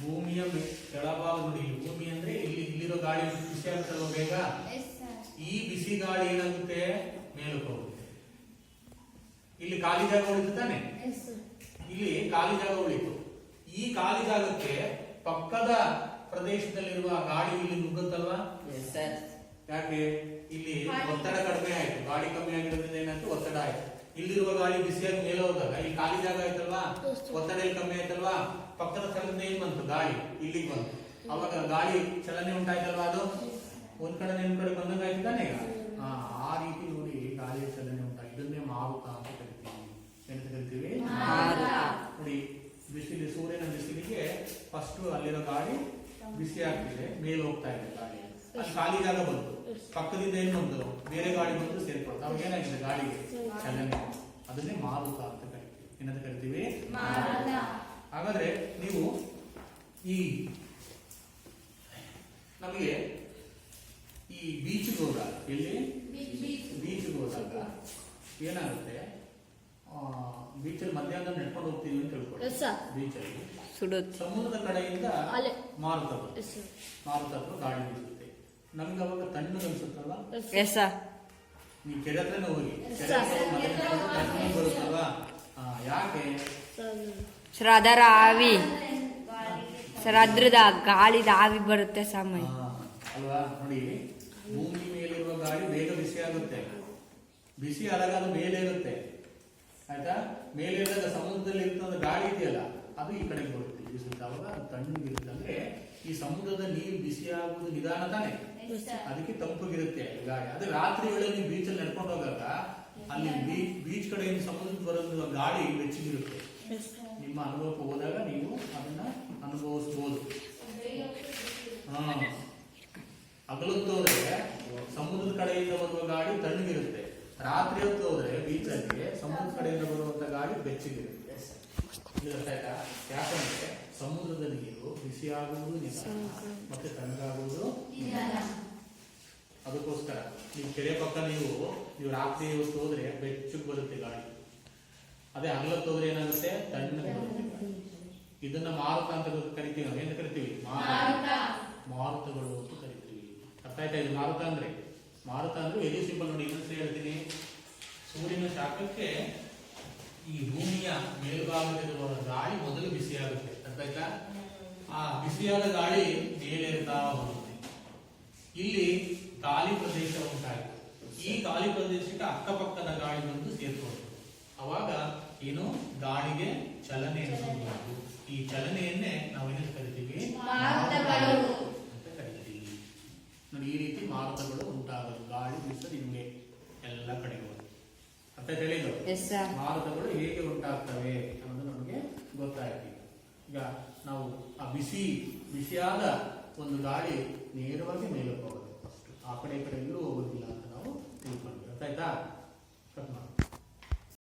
ಭೂಮಿಯ ಕೆಳಭಾಗ ನೋಡಿ, ಭೂಮಿ ಅಂದ್ರೆ ಇಲ್ಲಿರೋ ಗಾಳಿ ಬಿಸಿ ಆಗುತ್ತಲ್ವ ಬೇಗ. ಈ ಬಿಸಿ ಗಾಳಿ ಏನಾಗುತ್ತೆ? ಮೇಲಕ್ಕೆ ಹೋಗುತ್ತೆ. ಇಲ್ಲಿ ಖಾಲಿ ಜಾಗ ಉಳಿತು ತಾನೆ, ಇಲ್ಲಿ ಖಾಲಿ ಜಾಗ ಉಳಿತು. ಈ ಖಾಲಿ ಜಾಗಕ್ಕೆ ಪಕ್ಕದ ಪ್ರದೇಶದಲ್ಲಿರುವ ಗಾಳಿ ಇಲ್ಲಿ ನುಗ್ಗುತ್ತಲ್ವಾ? ಯಾಕೆ? ಇಲ್ಲಿ ಒತ್ತಡ ಕಡಿಮೆ ಆಯ್ತು, ಗಾಳಿ ಕಮ್ಮಿ ಆಗಿರೋದ್ರಿಂದ ಏನಾಯ್ತು? ಒತ್ತಡ ಆಯ್ತು. ಇಲ್ಲಿರುವ ಗಾಳಿ ಬಿಸಿಯಾಗಿ ಮೇಲೆ ಹೋದಾಗ ಇಲ್ಲಿ ಖಾಲಿ ಜಾಗ ಆಯ್ತಲ್ವಾ? ಒತ್ತಡ ಇಲ್ಲಿ ಕಮ್ಮಿ ಆಯ್ತಲ್ವಾ? ಪಕ್ಕದ ಸ್ಥಳದಿಂದ ಏನ್ ಬಂತು? ಗಾಳಿ ಇಲ್ಲಿಗೆ ಬಂತು. ಅವಾಗ ಗಾಳಿ ಚಲನೆ ಉಂಟಾಯ್ತಲ್ವಾ? ಅದು ಒಂದ್ ಕಡೆ ನಿಮ್ ಕಡೆ ಬಂದಂಗ ಆಯ್ತು ತಾನೆ. ಈಗ ಆ ರೀತಿ ನೋಡಿ ಗಾಳಿಯ ಚಲನೆ ಉಂಟಾಗಿ ಇದನ್ನೇ ಮಾರುತ ಅಂತ ಕರಿತೀವಿ. ಏನಂತ ಕರಿತೀವಿ? ನೋಡಿ, ಬಿಸಿಲು, ಸೂರ್ಯನ ಬಿಸಿಲಿಗೆ ಫಸ್ಟ್ ಅಲ್ಲಿರೋ ಗಾಳಿ ಬಿಸಿ ಆಗ್ತಿದೆ, ಮೇಲೆ ಹೋಗ್ತಾ ಇದೆ ಗಾಳಿ. ಅಲ್ಲಿ ಖಾಲಿ ಜಾಗ ಬಂತು, ಪಕ್ಕದಿಂದ ಏನ್ ಬಂತು? ಬೇರೆ ಗಾಳಿ ಬಂದು ಸೇರ್ಕೊಳ್ತು. ಅವಾಗ ಏನಾಗಿದೆ? ಗಾಳಿಗೆ ಚಲನೆ. ಅದನ್ನೇ ಮಾರುತ ಅಂತ ಕರಿತೀವಿ. ಏನಂತ ಕರಿತೀವಿ? ಹಾಗಾದ್ರೆ ನೀವು ಈ ನಮಗೆ ಈ ಬೀಚ್ಗೆ ಹೋದಾಗ, ಇಲ್ಲಿ ಬೀಚ್ಗೆ ಹೋದಾಗ ಏನಾಗುತ್ತೆ? ಬೀಚಲ್ಲಿ ಮಧ್ಯಾಹ್ನ ನಡ್ಕೊಂಡು ಹೋಗ್ತೀವಿ ಅಂತ ತಿಳ್ಕೊಳ್ಳಿ. ಬೀಚಲ್ಲಿ ಸುಡುತ್ತೆ. ಸಮುದ್ರದ ಕಡೆಯಿಂದ ಮಾರುತ ಗಾಳಿ ಬೀಸುತ್ತೆ. ನಮ್ಗೆ ಅವಾಗ ತಣ್ಣಗೆ ಅನ್ಸುತ್ತಲ್ವಾ? ನೀವು ಕೆರೆ ಹತ್ರನೇ ಹೋಗಿ, ಕೆರೆ ಹತ್ರ ಬರುತ್ತಲ್ವಾ? ಯಾಕೆ? ಸರ್ ಅದರ ಆವಿ, ಸರ್ ಅದ್ರದ ಗಾಳಿದ ಆವಿ ಬರುತ್ತೆ ಸಮಯ ಅಲ್ವಾ? ನೋಡಿ, ಭೂಮಿ ಮೇಲಿರುವ ಗಾಳಿ ಬೇಗ ಬಿಸಿ ಆಗುತ್ತೆ. ಬಿಸಿ ಆದಾಗ ಅದು ಮೇಲೆ ಇರುತ್ತೆ ಆಯ್ತಾ. ಮೇಲೆ ಇದ್ದಾಗ ಸಮುದ್ರದಲ್ಲಿ ಇರ್ತದ ಗಾಳಿ ಇದೆಯಲ್ಲ ಅದು ಈ ಕಡೆಗೆ ಬರುತ್ತೆ ಬೀಸುತ್ತೆ, ಅವಾಗ ಅದು ತಣ್ಣಗಿರುತ್ತೆ. ಅಂದ್ರೆ ಈ ಸಮುದ್ರದ ನೀರು ಬಿಸಿ ಆಗುವುದು ನಿಧಾನ ತಾನೆ, ಅದಕ್ಕೆ ತಂಪಗಿರುತ್ತೆ ಗಾಳಿ. ಅದು ರಾತ್ರಿ ವೇಳೆ ನೀವು ಬೀಚಲ್ಲಿ ನಡ್ಕೊಂಡು ಹೋಗಾಗ ಅಲ್ಲಿ ಬೀಚ್ ಕಡೆಯಿಂದ ಸಮುದ್ರಕ್ಕೆ ಬರೋದು ಗಾಳಿ ಬೆಚ್ಚಗಿರುತ್ತೆ. ನಿಮ್ಮ ಅನುಭವಕ್ಕೆ ಹೋದಾಗ ನೀವು ಅದನ್ನ ಅನುಭವಿಸಬಹುದು. ಹಗಲೊತ್ತು ಹೋದ್ರೆ ಸಮುದ್ರದ ಕಡೆಯಿಂದ ಬರುವ ಗಾಳಿ ತಣ್ಣಗಿರುತ್ತೆ, ರಾತ್ರಿ ಹೊತ್ತು ಹೋದ್ರೆ ಬೀಚಲ್ಲಿ ಸಮುದ್ರದ ಕಡೆಯಿಂದ ಬರುವಂತ ಗಾಳಿ ಬೆಚ್ಚಗಿರುತ್ತೆ. ಗೊತ್ತಾಯ್ತಾ? ಯಾಕಂದ್ರೆ ಸಮುದ್ರದ ನೀರು ಬಿಸಿಯಾಗುವುದು ನಿಧಾನ ಮತ್ತೆ ತಣ್ಣಗಾಗುವುದು ನಿಧಾನ. ಅದಕ್ಕೋಸ್ಕರ ನೀವು ಕೆರೆ ಪಕ್ಕ ನೀವು ರಾತ್ರಿ ಹೊತ್ತು ಹೋದ್ರೆ ಬೆಚ್ಚಗೆ ಬರುತ್ತೆ ಗಾಳಿ. ಅದೇ ಹಗಲತ್ತು ಹೋದ್ರೆ ಏನಾಗುತ್ತೆ, ತಣ್ಣಗೆ ಬರುತ್ತೆ. ಇದನ್ನ ಮಾರುತ ಅಂತ ಕರಿತೀವಿ. ನಾವು ಏನು ಕರಿತೀವಿ? ಮಾರುತಗಳು ಅಂತ ಕರಿತೀವಿ. ಅರ್ಥ ಆಯ್ತಾ? ಇದು ಮಾರುತ ಅಂದ್ರೆ ವೆರಿ ಸಿಂಪಲ್ ನೋಡಿ. ಇನ್ನೊಂದ್ಸರಿ ಹೇಳ್ತೀನಿ. ಸೂರ್ಯನ ಶಾಖಕ್ಕೆ ಈ ಭೂಮಿಯ ಮೇಲ್ಭಾಗದಲ್ಲಿರುವ ಗಾಳಿ ಮೊದಲು ಬಿಸಿಯಾಗುತ್ತೆ. ಅರ್ಥ ಆಯ್ತಾ? ಆ ಬಿಸಿಯಾದ ಗಾಳಿ ಮೇಲೇರ್ತಾ ಹೋಗುತ್ತೆ. ಇಲ್ಲಿ ಗಾಳಿ ಪ್ರದೇಶ ಉಂಟಾಯಿತು. ಈ ಗಾಳಿ ಪ್ರದೇಶಕ್ಕೆ ಅಕ್ಕಪಕ್ಕದ ಗಾಳಿ ಬಂದು ಸೇರ್ಕೊಂಡು ಅವಾಗ ಏನು ಗಾಳಿಗೆ ಚಲನೆ ಅನ್ನೋದು. ಈ ಚಲನೆಯನ್ನೇ ನಾವೇನು ಕರಿತೀವಿ? ಅಂತ ಕರಿತೀವಿ. ನೋಡಿ, ಈ ರೀತಿ ಮಾರುತಗಳು ಉಂಟಾಗೋದು. ಗಾಳಿ ಬೀಸೋದು ನಿಮಗೆ ಎಲ್ಲ ಕಡೆ ಹೋಗೋದು. ಅಂತ ಹೇಳಿದ್ರು ಮಾರುತಗಳು ಹೇಗೆ ಉಂಟಾಗ್ತವೆ ಅನ್ನೋದು ನಮಗೆ ಗೊತ್ತಾಯ್ತು. ಈಗ ನಾವು ಆ ಬಿಸಿಯಾದ ಒಂದು ಗಾಳಿ ನೇರವಾಗಿ ಮೇಲೆ ಹೋಗೋದು. ಆ ಕಡೆ ಈ ಕಡೆ ಎಲ್ಲೂ ಹೋಗೋದಿಲ್ಲ ಅಂತ ನಾವು ತಿಳ್ಕೊಂಡ್ವಿ. ಗೊತ್ತಾಯ್ತಾ? ಕಟ್ ಮಾಡಿ.